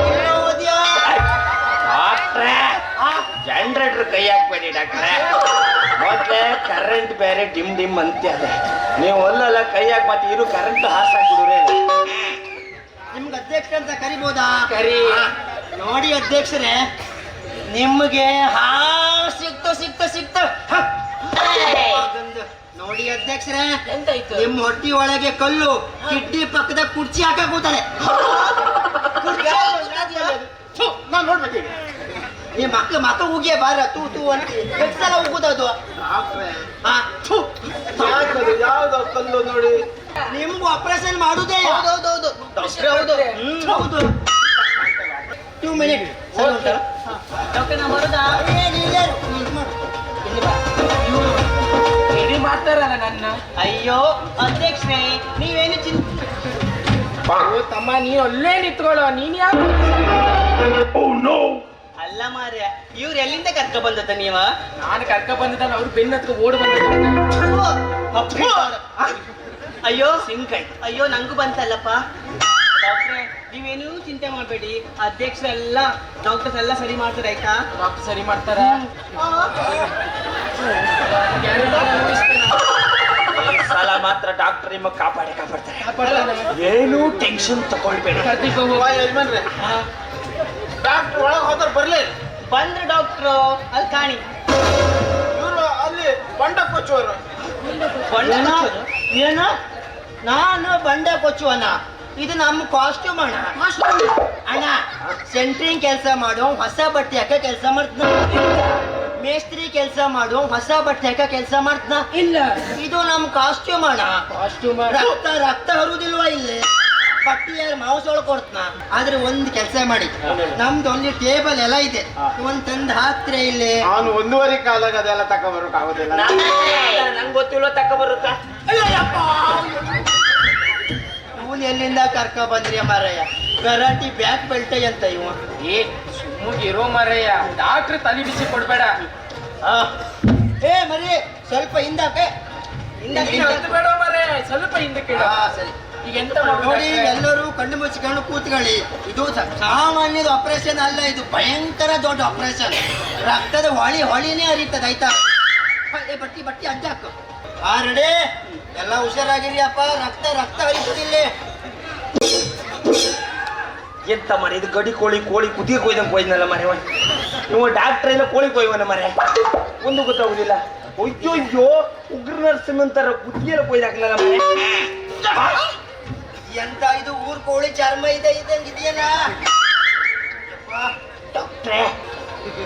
K: ಇಲ್ಲಿ ನೋವದ್ಯಾ?
H: ಡಾಕ್ಟ್ರೇ, ಜನರೇಟರ್ ಕೈ ಹಾಕ್ಬೇಡಿ ಡಾಕ್ಟ್ರೇ. ಮೊದ್ಲೇ ಕರೆಂಟ್ ಬೇರೆ ಡಿಮ್ ಅಂತೆ ಅದೇ. ನೀವು ಒಲ್ಲಲ್ಲ ಕೈ ಹಾಕಿ ಮತ್ತೆ ಇರು ಕರೆಂಟ್ ಹಾಸಾಕ್ಬಿಡುರೆ.
K: ನಿಮ್ಗೆ ಅಧ್ಯಕ್ಷ ಅಂತ ಕರಿಬೋದಾ?
E: ಕರಿ.
K: ನೋಡಿ ಅಧ್ಯಕ್ಷರೇ, ನಿಮ್ಗೆ ಸಿಕ್ತು ನೋಡಿ ಅಧ್ಯಕ್ಷರೇ,
E: ಎಂತಾಯ್ತು?
K: ನಿಮ್ಮ ಹೊಟ್ಟಿ ಒಳಗೆ ಕಲ್ಲು, ಕಿಡ್ನಿ ಪಕ್ಕದ ಕುರ್ಚಿ ಹಾಕ ಕೂತಾರೆ.
E: ನಾನ್ ನೋಡ್ಬೇಕು.
K: ಈ ಮಕ್ಕ ಉಗಿಯ ಬಾರ ತೂ ತೂ ಅಂತ ಎಷ್ಟು ಸಲ ಉಗುದದು?
E: ಯಾವ್ದು ಕಲ್ಲು ನೋಡಿ.
K: ನಿಮ್ಗೂ ಆಪರೇಷನ್ ಮಾಡುದೇ? ಹೌದು. ಡಾಕ್ಟ್ರೇ ಹೌದು. ಹೌದು. 2 ಮಿನಿಟ್. ಡಾಕ್ಟರ್ ನಾ ಬರೋದಾ?
E: ಇಡೀ ಮಾಡ್ತಾರಲ್ಲ ನನ್ನ.
K: ಅಯ್ಯೋ ಅಧ್ಯಕ್ಷರೇ, ನೀವೇನು
E: ತಮ್ಮ ನೀನು ಅಲ್ಲೇ ನಿಂತ್ಕೊಳ್ಳೋ ನೀನ್ ಯಾಕೆ
K: ಅಲ್ಲ ಮಾರ್ಯ ಇವ್ರು ಎಲ್ಲಿಂದ ಕರ್ಕ ಬಂದದ ನೀವ
E: ನಾನು ಕರ್ಕ ಬಂದಿದ್ದಾನೆ ಅವ್ರು ಬೆನ್ನ ಹತ್ರ ಓಡ್ ಬಂದ
K: ಅಯ್ಯೋ ಅಯ್ಯೋ ನಂಗೂ ಬಂತಲ್ಲಪ್ಪ ಡಾಕ್ಟ್ರೆ ನೀವೇನೂ ಚಿಂತೆ ಮಾಡಬೇಡಿ ಅಧ್ಯಕ್ಷರೆಲ್ಲ ಡಾಕ್ಟರ್ಸ್ ಎಲ್ಲ ಸರಿ ಮಾಡ್ತಾರೆ ಆಯ್ತಾ
E: ಡಾಕ್ಟರ್ ಸರಿ ಮಾಡ್ತಾರ
H: ಈ ಸಲ ಮಾತ್ರ ಡಾಕ್ಟರ್ ನಿಮ್ಮ ಕಾಪಾಡ್ತಾರೆ ಏನು ಟೆನ್ಷನ್ ತಗೊಳ್ಬೇಡಿ.
E: ಡಾಕ್ಟರ್ ಒಳಗೆ ಹೋದ್ರೆ ಬರ್ಲಿ
K: ಬಂದ್ರೆ ಡಾಕ್ಟ್ರು ಅಲ್ಲಿ ಕಾಣಿ
E: ಇವರು ಅಲ್ಲಿ ಬಂಡ ಕೊಚ್ಚುವರು
K: ಏನು ನಾನು ಬಂಡೆ ಕೊಚ್ಚುವನ ಇದು ನಮ್ಮ ಕಾಸ್ಟ್ಯೂಮ್ ಅಣ್ಣ ಸೆಂಟ್ರಿಂಗ್ ಕೆಲಸ ಮಾಡೋ ಹೊಸ ಬಟ್ಟೆ ಹಾಕ ಕೆಲಸ ಮಾಡ್ತನ ಮೇಸ್ತ್ರಿ ಕೆಲಸ ಮಾಡೋ ಹೊಸ ಬಟ್ಟೆ ಹಾಕ ಕೆಲಸ ಮಾಡ್ತನ
E: ಇಲ್ಲ
K: ಇದು ನಮ್ಮ ಕಾಸ್ಟ್ಯೂಮ್ ಅಣ್ಣ
E: ಕಾಸ್ಟ್ಯೂಮ್
K: ರಕ್ತ ಹರುದಿಲ್ವಾ ಇಲ್ಲಿ ಬಟ್ಟೆ ಯಾರು ಮಾಂಸ ಒಳಗೆ ಕೊಡ್ತನ ಆದ್ರೆ ಒಂದ್ ಕೆಲಸ ಮಾಡಿ ನಮ್ದು ಅಲ್ಲಿ ಟೇಬಲ್ ಎಲ್ಲ ಇದೆ ಒಂದ್ ತಂದು ಹಾಕ್ತಿರ ಇಲ್ಲಿ
E: ಅವನು 1.5 ಕಾಲಾಗ ಅದೆಲ್ಲ ತಕೊಂಡ್ಬರೋಕ್ ಆಗೋದಿಲ್ಲ
H: ನಂಗೆ ಗೊತ್ತಿಲ್ಲ ತಕ್ಕ ಬರುತ್ತಾ
K: ಇವನ್ ಎಲ್ಲಿಂದ ಕರ್ಕ ಬಂದ್ರಿ ಮಾರಯ್ಯ ಕರಾಟಿ ಬ್ಯಾಕ್ ಬೆಲ್ಟ್ ಅಂತ ಇವ
E: ಏ ಸುಮ್ಮಗಿರೋ ಮರಯ್ಯ ಡಾಕ್ಟ್ರ್ ತಲೆ ಬಿಸಿ ಕೊಡ್ಬೇಡ
K: ಏ ಮರಿ ಸ್ವಲ್ಪ ಹಿಂದಕ್ಕೆ
E: ಬೇಡ ಮರಯ್ಯ ಸ್ವಲ್ಪ ಹಿಂದಕ್ಕೆ ಇಡು.
K: ಸರಿ
E: ಈಗ ಎಂತ
K: ನೋಡಿ
E: ನೋಡಿ
K: ಎಲ್ಲರೂ ಕಣ್ಣು ಮುಚ್ಚಿಕೊಂಡು ಕೂತ್ಕೊಳ್ಳಿ ಇದು ಸಾಮಾನ್ಯದ ಆಪರೇಷನ್ ಅಲ್ಲ ಇದು ಭಯಂಕರ ದೊಡ್ಡ ಆಪರೇಷನ್ ರಕ್ತದ ಹೊಳಿನೇ ಹರಿತದ ಆಯ್ತಾ ಬಟ್ಟಿ ಅಡ್ಡ ಹಾಕು ರೆಡಿ ಎಲ್ಲ ಹುಷಾರಾಗಿರಿ ಅಪ್ಪ ರಕ್ತ ಹರಿತದಿಲ್ಲ
H: ಎಂತ ಮರೆ ಇದು ಗಡಿ ಕೋಳಿ ಕುದಿಗೆ ಕೊಯ್ದಂಗೆ ಕೊಯ್ದನಲ್ಲ ಮರೆ ಇವ ಡಾಕ್ಟರ್ ಎಲ್ಲ ಕೋಳಿ ಕೊಯ್ವನ ಮರೆ ಒಂದು ಗೊತ್ತಾಗುದಿಲ್ಲ ಅಯ್ಯೋ ಉಗ್ರ ನರಸಿಂಹಂತರ ಕುದಿಗೆಲ್ಲ ಕೊಯ್ದಾಕಲ್ಲ ಮರೆ
K: ಎಂತ ಇದು ಊರ್ ಕೋಳಿ ಚರ್ಮ ಇದ್ದಂಗೆ ಇದೆಯಲ್ಲ
H: ಡಾಕ್ಟ್ರೇ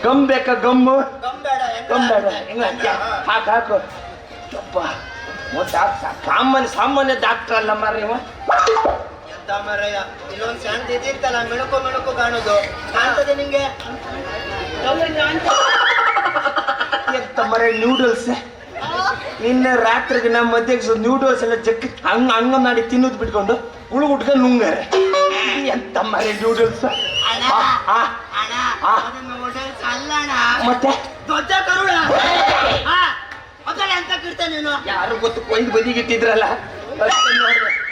H: ಗಮ್ ಬೇಕಾ ಗಮ್ಮು
K: ಗಂಬೇಡ
H: ಗಮ್ ಬೇಡ ಹಾಕು ಯಪ್ಪ ಸಾಮಾನ್ಯ ಡಾಕ್ಟರ್ ಅಲ್ಲ ಮಾರ್ರಿ ಇವ
K: ಎಂತ ಮರಯ್ಯ ಇಲ್ಲೊಂದ್ ಶಾಂತಿ ಇದಿರ್ತಲ್ಲ ಮೆಣಕು ಕಾಣೋದು ಕಾಣ್ತದೆ ನಿಂಗೆ
H: ಎಂತ ಮರೆ ನೂಡಲ್ಸ್ ನಿನ್ನೆ ರಾತ್ರಿಗೆ ನಮ್ಮ ಅಧ್ಯಕ್ಷ ನೂಡಲ್ಸ್ ಎಲ್ಲ ಜಗ್ಗಿ ಹಂಗ ಮಾಡಿ ತಿನ್ನೋದು ಬಿಟ್ಕೊಂಡು ಉಟ್ಕೊಂಡು ನುಂಗಾರೆ ಎಂತ ಮರೆ ನೂಡಲ್ಸ್ ಮತ್ತೆ
K: ದೊಡ್ಡ ಕರುಳ ಅಂತ ಕಿಡ್ತಾನೆ ನೀನು
H: ಯಾರು ಗೊತ್ತು ಕೊಯ್ದು ಬದಿಗಿಟ್ಟಿದ್ರಲ್ಲ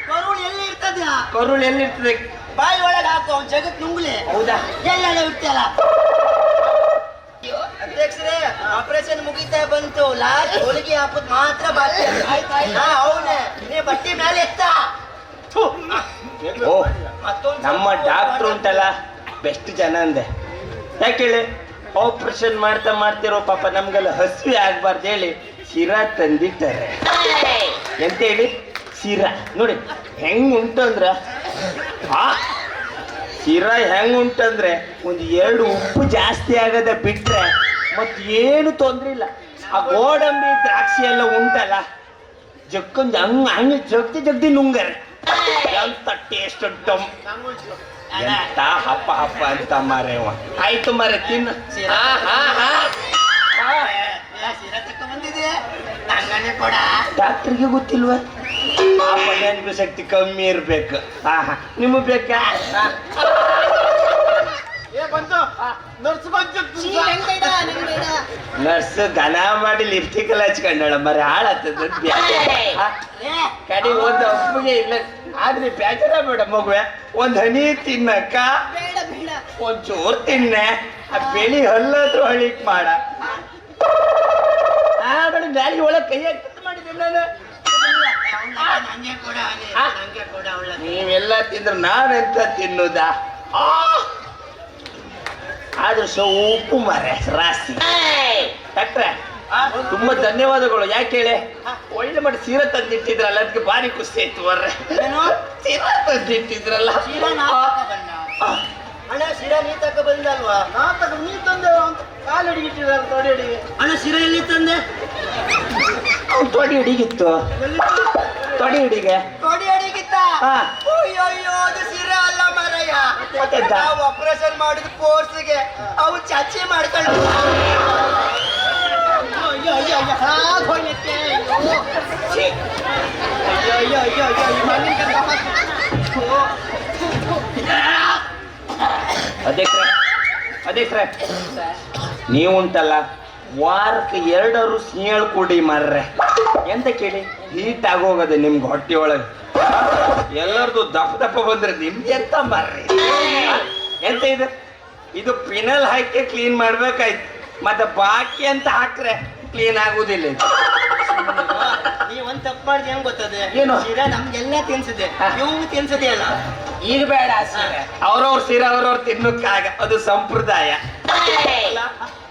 K: ಕರುಳು ಎಲ್ಲಿ ಇರ್ತದ
H: ಕರುಳು ಎಲ್ಲಿರ್ತದೆ
K: ಬಾಯಿ ಒಳಗೆ ಹಾಕು ಅವ್ನ್ ಜಗತ್ ನುಂಗ್ಲಿ
H: ಹೌದಾ
K: ಎಲ್ಲ ಇರ್ತಿಯಲ್ಲ ಅಧ್ಯಕ್ಷರೇ ಆಪರೇಷನ್ ಮುಗಿತಾ ಬಂತು ಲಾಸ್ಟ್ ಹೋಳಿಗೆ ಹಾಕೋದ್ ಮಾತ್ರ ಬಾಕಿ ಅವನೇ ನೀ ಬಟ್ಟಿ ಮೇಲೆ ಎತ್ತ
H: ಓ ನಮ್ಮ ಡಾಕ್ಟ್ರು ಉಂಟಲ್ಲ ಬೆಸ್ಟ್ ಜನ ಅಂದೆ ಯಾಕೆ ಹೇಳಿ ಆಪರೇಷನ್ ಮಾಡ್ತಿರೋ ಪಾಪ ನಮ್ಗೆಲ್ಲ ಹಸಿವೆ ಆಗ್ಬಾರ್ದು ಹೇಳಿ ಶಿರಾ ತಂದಿಟ್ಟಾರೆ ಎಂತ ಹೇಳಿ ಶಿರಾ ನೋಡಿ ಹೆಂಗ್ ಉಂಟಂದ್ರ ಶಿರಾ ಹೆಂಗ್ ಉಂಟಂದ್ರೆ ಒಂದು 2 ಉಪ್ಪು ಜಾಸ್ತಿ ಆಗದ ಬಿಟ್ರೆ ಮತ್ ಏನು ತೊಂದ್ರೆ ಇಲ್ಲ ಆ ಗೋಡಂಬಿ ದ್ರಾಕ್ಷಿ ಎಲ್ಲ ಉಂಟಲ್ಲ ಜಕ್ಕೊಂದು ಹಂಗೆ ಜಗ್ದಿ ನುಂಗರೆ ಎಂತ ಟೇಸ್ಟ್ ಉಂಟು ಎಂತ ಹಪ್ಪ ಅಂತ ಮಾರೆ ಆಯ್ತು ಮಾರೆ ತಿನ್ನು ಡಾಕ್ಟ್ರಿಗೆ ಗೊತ್ತಿಲ್ವಾ ಪಾಪ ನೆನಪು ಶಕ್ತಿ ಕಮ್ಮಿ ಇರ್ಬೇಕು ನಿಮಗ್ ಬೇಕಾ ನರ್ಸ್ ಘನ ಮಾಡಿ ಲಿಪ್ಸ್ಟಿಕ್ ಎಲ್ಲ ಹಚ್ಕೊಂಡಳ ಮರೆ ಹಾಳಾಗ್ತದ ಕಡೆ ಒಂದು ಒಪ್ಪಿಗೆ ಇಲ್ಲ ಆದ್ರೆ ಬೇಜಾರ ಬೇಡ ಮಗುವೆ ಒಂದ್ ಹನಿ ತಿನ್ನಕ್ಕ ಒಂಚೂರು ತಿನ್ನೆ ಆ ಬೆಳಿ ಹಲ್ಲಾದ್ರೂ ಹಳಿಕ್ ಮಾಡ ಬೇಡ ಬ್ಯಾಲಿ ಒಳಗೆ ಕೈ ಹಾಕಿ ಮಾಡಿದೆ ನಾನು ನೀವೆಲ್ಲ ತಿಂದ್ರೆ ನಾನೆಂತ ತಿನ್ನುದಾ ಆದ್ರೂ ಉಪ್ಪು ಮಾರೆ ರಾಸಿ ಡಾಕ್ಟ್ರೆ ತುಂಬಾ ಧನ್ಯವಾದಗಳು ಯಾಕೆ ಹೇಳಿ ಒಳ್ಳೆ ಮಾಡಿ ಸೀರೆ ತಂದಿಟ್ಟಿದ್ರಲ್ಲ ಅದಕ್ಕೆ ಭಾರಿ ಖುಷಿ ಆಯ್ತು ಬರ್ರೆ ಸೀರೆ ತಂದಿಟ್ಟಿದ್ರಲ್ಲ
K: ಅಣ್ಣ ಶಿರಾ ನೀ ತಕ ಬಂದಲ್ವಾ ನೀ ತಂದೆ ಕಾಲು ಅಡಿಗಿಟ್ಟಿದ್ದಾರೆ ತೊಡೆ ಅಡಿಗೆ ಅಣ್ಣ ಶಿರಾ ಎಲ್ಲಿ ತಂದೆ
H: ತೊಡಿ ಅಡಿಗಿತ್ತು ತೊಡಿ ಅಡಿಗೆ
K: ತೊಡಿ ಅಡಿಗಿತ್ತ ಅಯ್ಯೋ ಅದು ಶಿರಾ ಅಲ್ಲ ಮಾರಯ್ಯ ನಾವು ಆಪರೇಷನ್ ಮಾಡಿದ ಕೋರ್ಸ್ಗೆ ಅವು ಚಚ್ಚಿ ಮಾಡ್ಕೊಂಡು ಅಯ್ಯೋ
H: ಅಧ್ಯಕ್ಷರೇ ನೀವು ಉಂಟಲ್ಲ ವಾರಕ್ಕೆ 2 ಸಿಂಹಳು ಕೂಡಿ ಮಾರ್ರೆ ಎಂತ ಕೇಳಿ ಹೀಟ್ ಆಗೋಗದೆ ನಿಮ್ಗೆ ಹೊಟ್ಟೆ ಒಳಗೆ ಎಲ್ಲರದು ದಪ್ಪ ಬಂದ್ರೆ ನಿಮ್ಗೆ ಎಂತ ಮಾರ್ರಿ ಎಂತ ಇದು ಪಿನಲ್ ಹಾಕಿ ಕ್ಲೀನ್ ಮಾಡ್ಬೇಕಾಯ್ತು ಮತ್ತೆ ಬಾಕಿ ಅಂತ ಹಾಕ್ರೆ ಕ್ಲೀನ್ ಆಗುದಿಲ್ಲ ಇದು.
K: ನೀವೊಂದ್ ತಪ್ಪು ಮಾಡಿದೆ ಹೆಂಗ್ ಗೊತ್ತದೆ
H: ಏನು?
K: ಸೀರೆ ನಮ್ಗೆಲ್ಲ ತಿನ್ಸಿದೆ ಇವಂಗ್ ತಿನ್ಸದೆ ಅಲ್ಲ
H: ಈಗ ಬೇಡ ಸೀರೆ ಅವ್ರವ್ರ ಸೀರೆ ಅವ್ರವ್ರು ತಿನ್ನಕ್ಕಾಗ ಅದು ಸಂಪ್ರದಾಯ.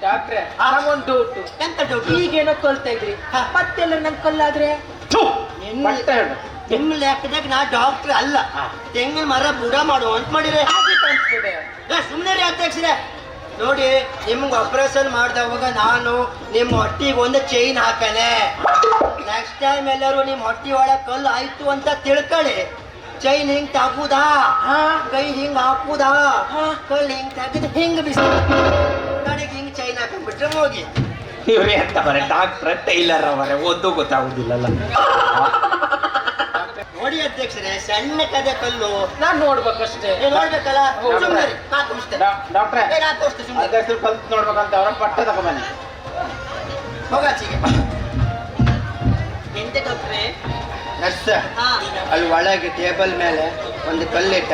E: ಡಾಕ್ಟ್ರೆ ನಮಗೊಂದು ಡೌಟ್.
K: ಎಂತ ಡೌಟ್
E: ಈಗೇನೋ ಕೊಲ್ತಾ ಇದ್ರಿ ಮತ್ತೆಲ್ಲ ನನ್ ಕೊಲ್ಲಾದ್ರೆ
K: ನಿಮ್ಮ ಲೆಕ್ಕದಾಗ ನಾ ಡಾಕ್ಟರ್ ಅಲ್ಲ ತೆಂಗಿನ ಮರ ಬುಡ ಮಾಡುವ ಅಂತ ಮಾಡಿದ್ರೆ ಸುಮ್ಮನೆ ರೀ ಅಧ್ಯಕ್ಷರೇ ನೋಡಿ ನಿಮ್ಗೆ ಆಪರೇಷನ್ ಮಾಡಿದವಾಗ ನಾನು ನಿಮ್ಮ ಹೊಟ್ಟಿಗೆ ಒಂದು ಚೈನ್ ಹಾಕನೆ ನೆಕ್ಸ್ಟ್ ಟೈಮ್ ಎಲ್ಲರೂ ನಿಮ್ಮ ಹೊಟ್ಟಿ ಒಳಗೆ ಕಲ್ಲು ಆಯ್ತು ಅಂತ ತಿಳ್ಕೊಳ್ಳಿ ಚೈನ್ ಹಿಂಗ್ ತಾಕುದಾ ಕೈ ಹಿಂಗ್ ಹಾಕುದಾ ಕಲ್ಲು ಹಿಂಗ್ ತೆಗೆದು ಹಿಂಗ್ ಬಿಸಿ ಕಡೆಗೆ ಹಿಂಗ್ ಚೈನ್ ಹಾಕೊಂಡ್ಬಿಟ್ರೆ ಹೋಗಿ
H: ಇವ್ರಿ ಅಂತ ಬರ ಡಾಕ್ಟ್ರ್ ಟೈಲರ್ ಅವರೇ ಓದೋ ಗೊತ್ತಾಗುದಿಲ್ಲಲ್ಲ.
K: ನೋಡಿ ಅಧ್ಯಕ್ಷರೇ ಸಣ್ಣ ಕದೆ ಕಲ್ಲು
E: ನಾನ್ ನೋಡ್ಬೇಕಷ್ಟೇ.
K: ನೋಡ್ಬೇಕಲ್ಲ ಸುಮ್ನೆ ರೀ, ನಾ ತೋರಿಸ್ತೇನೆ.
E: ಡಾಕ್ಟ್ರೆ
K: ನಾ ತೋರಿಸ್ತೇನೆ ಸುಮ್ನೆ.
E: ಅಧ್ಯಕ್ಷರು ಕಲ್ತು ನೋಡ್ಬೇಕಂತ ಅವ್ರ ಪಟ್ಟ ತಗೊಂಬನ್ನಿ.
K: ಹೋಗಾಚಿಗೆ ಎಂತ ಡಾಕ್ಟ್ರೆ ನರ್ಸ ಅಲ್ಲಿ ಒಳಗೆ ಟೇಬಲ್ ಮೇಲೆ ಒಂದು ಕಲ್ಲಿಟ್ಟ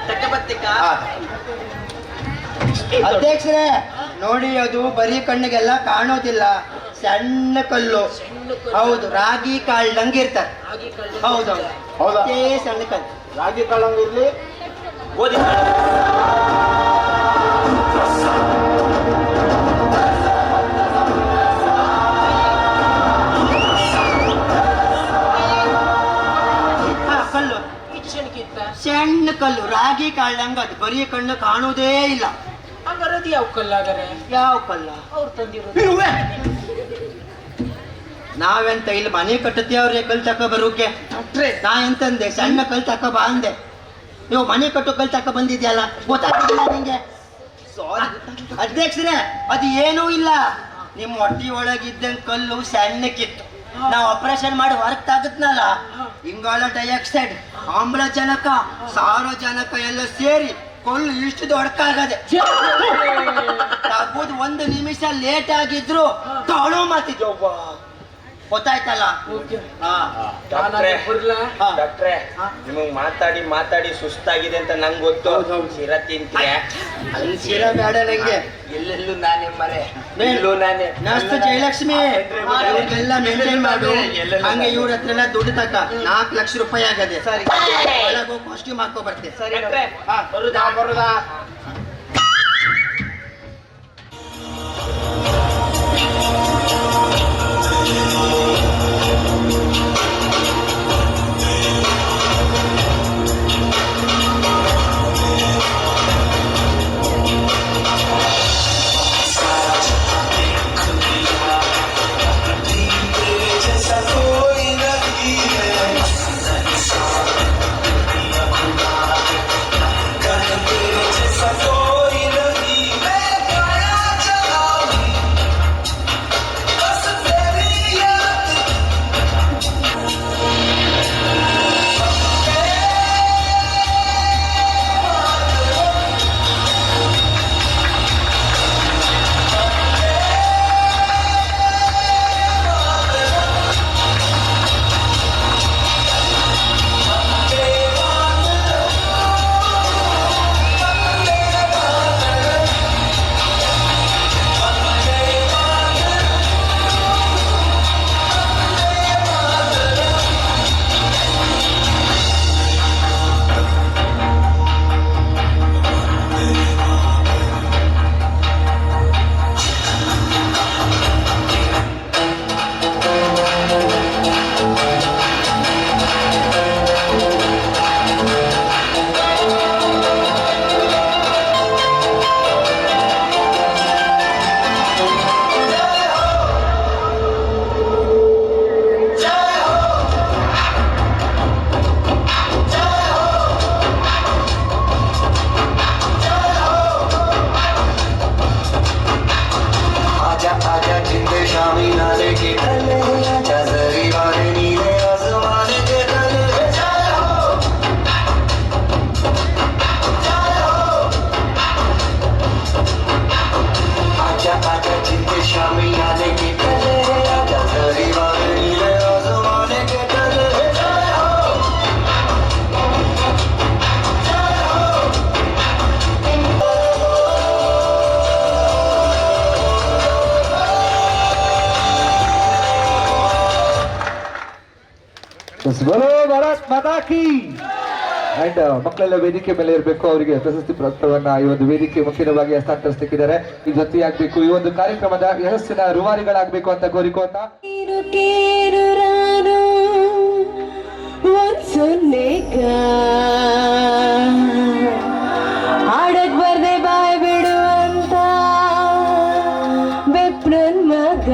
K: ತಕ್ಕಬತ್ತಿಕ ಅಧ್ಯಕ್ಷರೇ ನೋಡಿ ಅದು ಬರೀ ಕಣ್ಣಿಗೆಲ್ಲ ಕಾಣೋದಿಲ್ಲ ಸಣ್ಣ ಕಲ್ಲು ಹೌದು ರಾಗಿ ಕಾಳ್ದಂಗೆ ಇರ್ತಾರೆ ಹೌದೌದು
E: ಹೌದಾ?
K: ಸಣ್ಣ ಕಲ್ಲು
E: ರಾಗಿ ಕಳ್ಳಂಗಿರ್ಲಿ
H: ಗೋಧಿ
K: ಕಲ್ಲು ಸಣ್ಣ ಕಲ್ಲು ರಾಗಿ ಕಾಳ್ದಂಗ ಅದು ಬರೀ ಕಣ್ಣು ಕಾಣುವುದೇ ಇಲ್ಲ
E: ಹಂಗಾರದು ಯಾವ ಕಲ್ಲಾಗರೆ
K: ಯಾವ ಕಲ್ಲ
E: ಅವ್ರು ತಂದಿರೋದು
K: ನಾವೆಂತ ಇಲ್ಲಿ ಮನೆ ಕಟ್ಟುತ್ತೇವ್ರಿ ಕಲ್ ತಕ ಬರೋಕೆ ನಾ ಎಂತಂದೆ ಸಣ್ಣ ಕಲ್ ತಕ ಬಾ ಅಂದೆ ನೀವು ಮನೆ ಕಟ್ಟು ಕಲ್ ತಕ ಬಂದಿದ್ಯಲ್ಲ ಗೊತ್ತಾಗ್ತಿಲ್ಲ ನಿಂಗೆ ಅಧ್ಯಕ್ಷರೇ ಅದು ಏನೂ ಇಲ್ಲ ನಿಮ್ಮ ಹೊಟ್ಟಿ ಒಳಗಿದ್ದಂಗೆ ಕಲ್ಲು ಸಣ್ಣಕ್ಕಿತ್ತು ನಾವು ಆಪರೇಷನ್ ಮಾಡಿ ಹೊರಗೆ ತಾಗತ್ನಲ್ಲ ಇಂಗಾಲ ಡೈಆಕ್ಸೈಡ್ ಆಮ್ಲಜನಕ ಸಾರಜನಕ ಎಲ್ಲ ಸೇರಿ ಕಲ್ಲು ಇಷ್ಟು ದೊಡ್ಡಕ್ಕಾಗದೆ ತಗ್ಬೋದು 1 ನಿಮಿಷ ಲೇಟ್ ಆಗಿದ್ರು ಕಾಣೋ ಮಾತಿದ್ಯೊಬ್ಬ ಗೊತ್ತಾಯ್ತಲ್ಲ
H: ಡಾಕ್ಟ್ರೆ ನಿಮಗ್ ಮಾತಾಡಿ ಮಾತಾಡಿ ಸುಸ್ತಾಗಿದೆ ಅಂತ ನಂಗೆ ಗೊತ್ತು. ಶಿರ ತಿಂತೀಯ
K: ಅಲ್ಲಿ ಸೀರೆ ಬೇಡ ನಂಗೆ
H: ಎಲ್ಲೆಲ್ಲೂ ನಾನೇ ಮರೆ ಎಲ್ಲೂ ನಾನೇ
K: ನರ್ಸ್ ಜಯಲಕ್ಷ್ಮಿ ಇವ್ರಿಗೆಲ್ಲ ಮೇಂಟೈನ್ ಮಾಡು ಹಂಗೆ ಇವ್ರ ಹತ್ರ ಎಲ್ಲ ದುಡ್ಡು ತಕ 4 ಲಕ್ಷ ರೂಪಾಯಿ ಆಗದೆ ಸರಿ ಒಳಗೆ ಕಾಸ್ಟ್ಯೂಮ್ ಹಾಕೋ ಬರ್ತೆ ಸರಿ
H: ಬರುದಾ
D: जैसा
A: ಬೋಲೋ ಭಾರತ್ ಮಾತಾ ಕಿ. ಅಂಡ್ ಮಕ್ಕಳೆಲ್ಲ ವೇದಿಕೆ ಮೇಲೆ ಇರಬೇಕು. ಅವರಿಗೆ ಪ್ರಶಸ್ತಿ ಪತ್ರವನ್ನ ಈ ಒಂದು ವೇದಿಕೆ ಮುಖ್ಯವಾಗಿ ಹಸ್ತಾಂತರಿಸ್ತಿದ್ದಾರೆ. ಈ ಜೊತೆಯಾಗಬೇಕು, ಈ ಒಂದು ಕಾರ್ಯಕ್ರಮದ ಯಶಸ್ಸಿನ ರೂವಾರಿಗಳಾಗಬೇಕು ಅಂತ ಕೋರಿಕೋತ
G: ಆಡಕ್ ಬರ್ದೆ ಬಾಯ್ ಬಿಡು ಅಂತ ಬೆಪ್ರನ್ ಮಗ.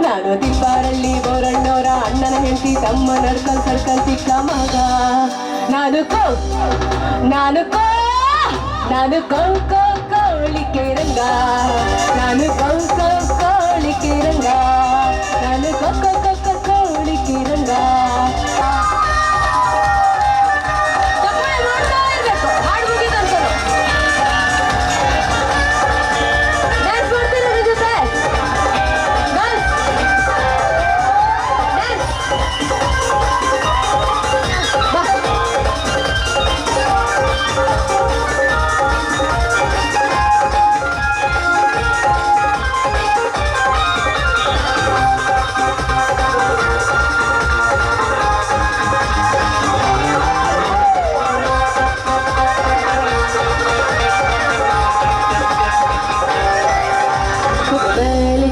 G: ನಾನು ತಿಪ್ಪಾರಲ್ಲಿ ಬೋರಣ್ಣವರ ಅಣ್ಣನ ಹೆಂಡತಿ ತಮ್ಮ ನಡ್ಕಲ್ ಸರ್ಕಲ್ ಚಿಕ್ಕ ಮಗ. ನಾನು ಕೋಳಿಕೆ ರಂಗ, ನಾನು ಕೋಳಿಕೆ ರಂಗ, ನಾನು ಕೋಳಿಕೆ ರಂಗ. ಹಾಡು ಮುಗಿದ ಡ್ಯಾನ್ಸ್ ಮಾಡ್ತೀರಾ ನನ್ನ ಜೊತೆ?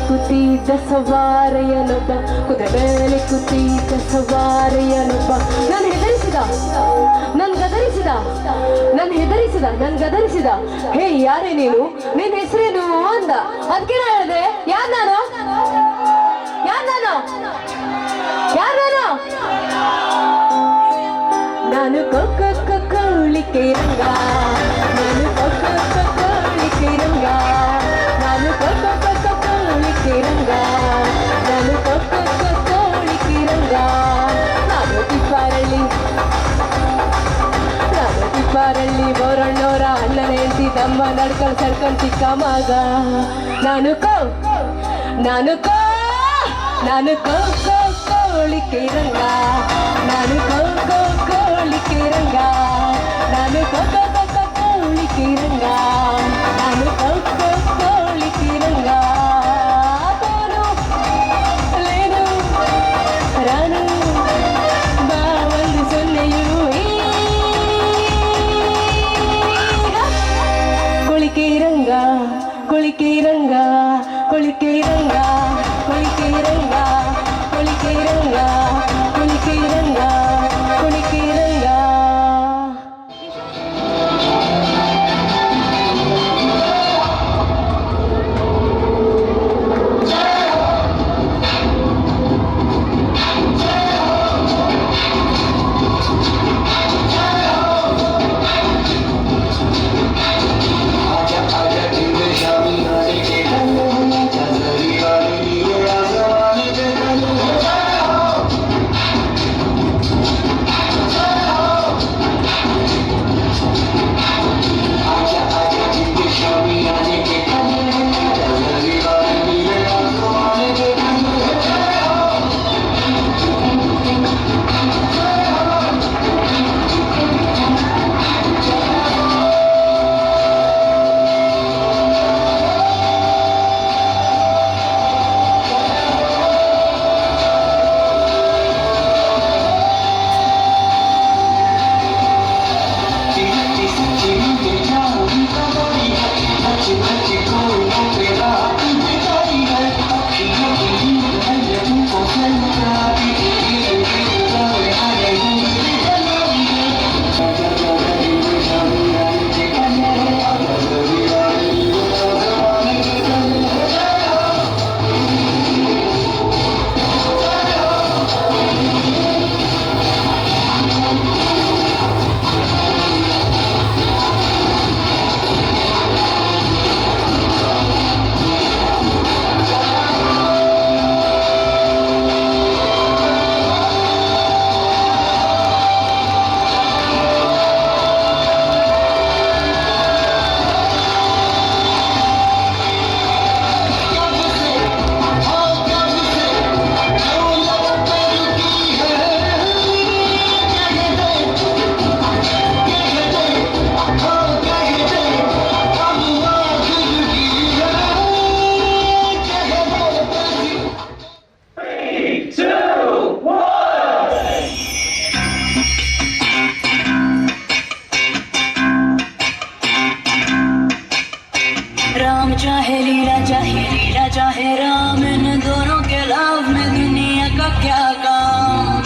G: ಕುತಿದ ಸವಾರೆಯನೊಬ್ಬ, ಕುದುರೆ ಮೇಲೆ ಕುತಿದ ಸವಾರೆಯನೊಬ್ಬ. ನಾನು ಹೆದರಿಸಿದ, ನನ್ ಗದರಿಸಿದ. ಹೇ ಯಾರೇ ನೀನು, ನಿನ್ ಹೆಸರೇನು ಅಂದ. ಅದಕ್ಕೆ ನಾ ಹೇಳಿದೆ, ಯಾರ್ ನಾನು? ನಾನು ಕೋಳಿಕೆ ರಂಗ, ನಾನು ಕೋಳಿಕೆ ರಂಗ, ನಾನು ಕೋಳಿಕೆ ರಂಗ, ನಾನು ಕೋಳಿಕೆ ರಂಗ. ನಾನು ತಿಪ್ಪಾರಳ್ಳಿ ಬೋರಣ್ಣವರ ಅಣ್ಣನ ಹೆಂಡತಿ ತಮ್ಮ ನಡ್ಕಲ್ ಸರ್ಕಲ್ ಚಿಕ್ಕ ಮಗ. ನಾನು ಕೋಳಿಕೆ ರಂಗ, ನಾನು ಕೋಳಿಕೆ ರಂಗ, ನಾನು ಕೋಳಿಕೆ ರಂಗ, ನಾನು ಕೋಳಿಕೆ ರಂಗ. ರಾನು ಬಾ ಒಂದು ಸೊನ್ನೆಯು ಕೊಳಿಕೆ ರಂಗ, ಕೊಳಿಕೆ ರಂಗ, ಕೊಳಿಕೆ ರಂಗ, ಕೊಳಿಕೆ ರಂಗ, ಕೊಳಿಕೆ ರಂಗ, ಕೊಳಿಕೆ ರಂಗ, ಕೊಳಿಕೆ ರಂಗ. राम चाहे लीला चाहे राम, इन दोनों के लव में दुनिया का क्या काम।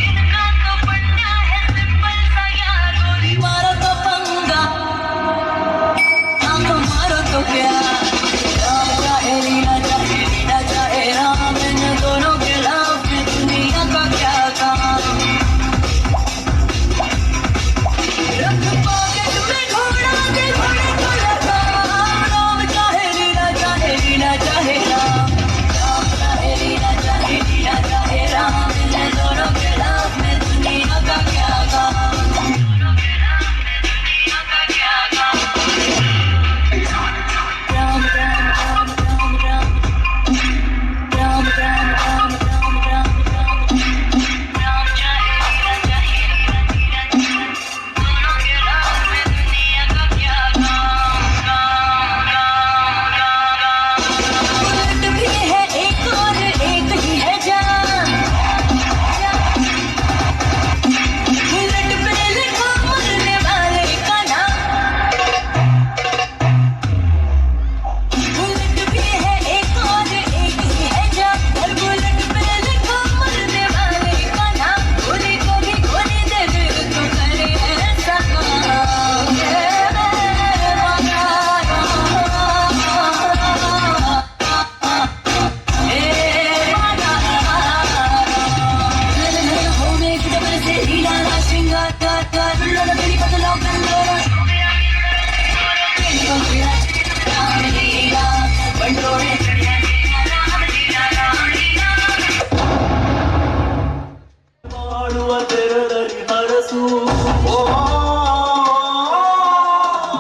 G: इनका तो पन्ना है सिंपल सा यार, गोली मारो तो पंगा, आंख मारो तो प्यार। राम चाहे लीला चाहे राम, इन दोनों के लव में दुनिया का क्या काम। रख पॉकेट में घोड़ा दे घोड़े को लगाम। राम चाहे लीला चाहे राम, राम चाहे लीला चाहे राम, इन दोनों के लव में दुनिया का क्या काम। राम राम राम राम राम, राम राम राम राम राम राम, राम चाहे लीला चाहे दोनों के लव में दुनिया का क्या काम। उलट भी है एक और एक ही है जान, उलट पे लिखा मरने वाले का नाम। बुलेट भी है एक और एक ही है जान, हर बुलेट पे लिखा मरने वाले का नाम। गोली को भी गोली दे दे तो करे ऐसा काम।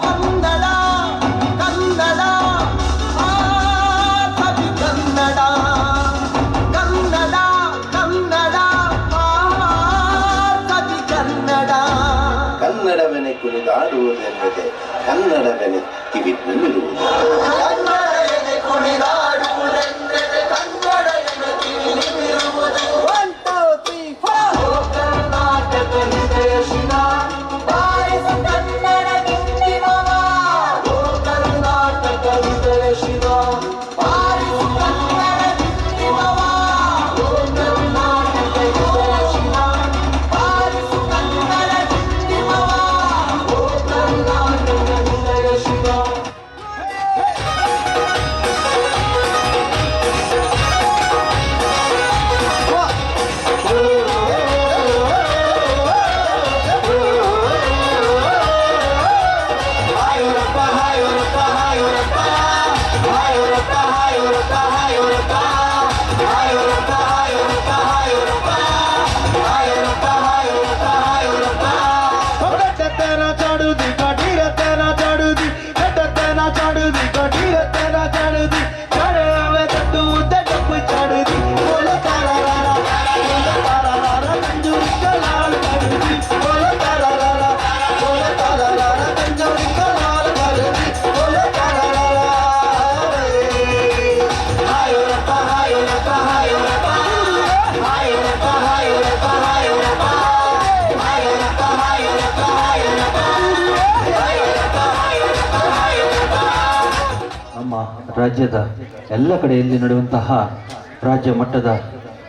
H: ಕನ್ನಡ ಕನ್ನಡ ಆ ಕವಿ ಕನ್ನಡ, ಕನ್ನಡ ಕನ್ನಡ ಆ ಕವಿ ಕನ್ನಡ.
D: ಕನ್ನಡವೆನೆ ಕುಣಿದಾಡುವುದೆಂದರೆ ಕನ್ನಡವೆನೆ ಕಿವಿನಲ್ಲಿರುವುದು.
H: ಕನ್ನಡವೇ ಕುಣಿದಾಡುವುದೆಂದರೆ ಕನ್ನಡ ಕಿವಿಲಿರುವುದು. 1 2 3 4 ಕರ್ನಾಟಕ ದೇಶಿನ ಬಾರಿಸು ಕನ್ನಡ ಗಿಂಡಿಮವ. ಓ ಕರ್ನಾಟಕ ದೇಶಿನ ಬಾರಿಸು ಕನ್ನಡ ಗಿಂಡಿಮವ. ಓ ಕರ್ನಾಟಕ ದೇಶಿನ ಬಾರಿಸು ಕನ್ನಡ ಗಿಂಡಿಮವ. ಓ ಕರ್ನಾಟಕ ದೇಶಿನ.
L: ನಮ್ಮ ರಾಜ್ಯದ ಎಲ್ಲ ಕಡೆಯಲ್ಲಿ ನಡೆಯುವಂತಹ ರಾಜ್ಯ ಮಟ್ಟದ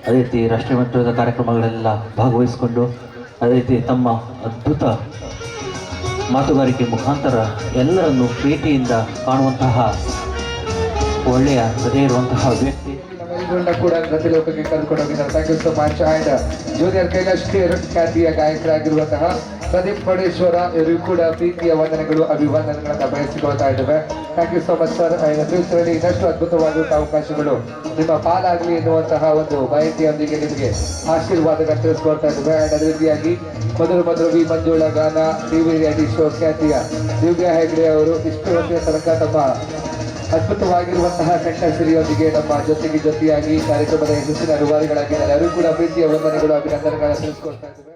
L: ಅದೇ ರೀತಿ ರಾಷ್ಟ್ರೀಯ ಮಟ್ಟದ ಕಾರ್ಯಕ್ರಮಗಳೆಲ್ಲ ಭಾಗವಹಿಸಿಕೊಂಡು ಅದೇ ರೀತಿ ತಮ್ಮ ಅದ್ಭುತ ಮಾತುಗಾರಿಕೆ ಮುಖಾಂತರ ಎಲ್ಲರನ್ನು ಪ್ರೀತಿಯಿಂದ ಕಾಣುವಂತಹ ಒಳ್ಳೆಯ ಹೃದಯ ಇರುವಂತಹ ವ್ಯಕ್ತಿ.
A: ನಮ್ಮೆಲ್ಲರನ್ನ ಕೂಡ ಗತಿ ಲೋಕಕ್ಕೆ ಕರ್ಕೊಂಡು ಹೋಗಿದ್ದಾರೆ. Thank you so much. And junior Kailash ಖ್ಯಾತಿಯ ಗಾಯಕರಾಗಿರುವಂತಹ ಪ್ರದೀಪ್ ಮಡೇಶ್ವರ ಇವರಿಗೂ ಕೂಡ ಪ್ರೀತಿಯ ವಂದನೆಗಳು ಅಭಿವಂದನೆಗಳನ್ನು ಬಯಸಿಕೊಳ್ತಾ ಇದ್ದೇವೆ. Thank you so much sir. ಫ್ಯೂಚರಲ್ಲಿ ಇನ್ನಷ್ಟು ಅದ್ಭುತವಾದಂತಹ ಅವಕಾಶಗಳು ನಿಮ್ಮ ಪಾಲಾಗಲಿ ಎನ್ನುವಂತಹ ಒಂದು ಮಾಹಿತಿಯೊಂದಿಗೆ ನಿಮಗೆ ಆಶೀರ್ವಾದಗಳನ್ನು ತಿಳಿಸ್ಕೊಡ್ತಾ ಇದ್ದೇವೆ. ಆ್ಯಂಡ್ ಅದೇ ರೀತಿಯಾಗಿ ಮೊದಲು ವಿ ಮಂಜುಳ ಗಾನ ಟಿವಿ ರಿಯಾಲಿಟಿ ಶೋ ಖ್ಯಾತಿಯ ದಿವ್ಯಾ ಹೆಗ್ಡೆ ಅವರು ಇಷ್ಟು ವರ್ಷದ ತನಕ ತಮ್ಮ ಅದ್ಭುತವಾಗಿರುವಂತಹ ಕಂಠಸಿರಿಯೊಂದಿಗೆ ನಮ್ಮ ಜೊತೆಯಾಗಿ ಕಾರ್ಯಕ್ರಮದ ಯಶಸ್ಸಿನ ರೂವಾರಿಗಳಾಗಿದ್ದಾರೆ. ಅವರು ಕೂಡ ಪ್ರೀತಿಯ ವಂದನೆಗಳು ಅಭಿನಂದನೆಗಳನ್ನು ತಿಳಿಸ್ಕೊಡ್ತಾ ಇದ್ದೇವೆ.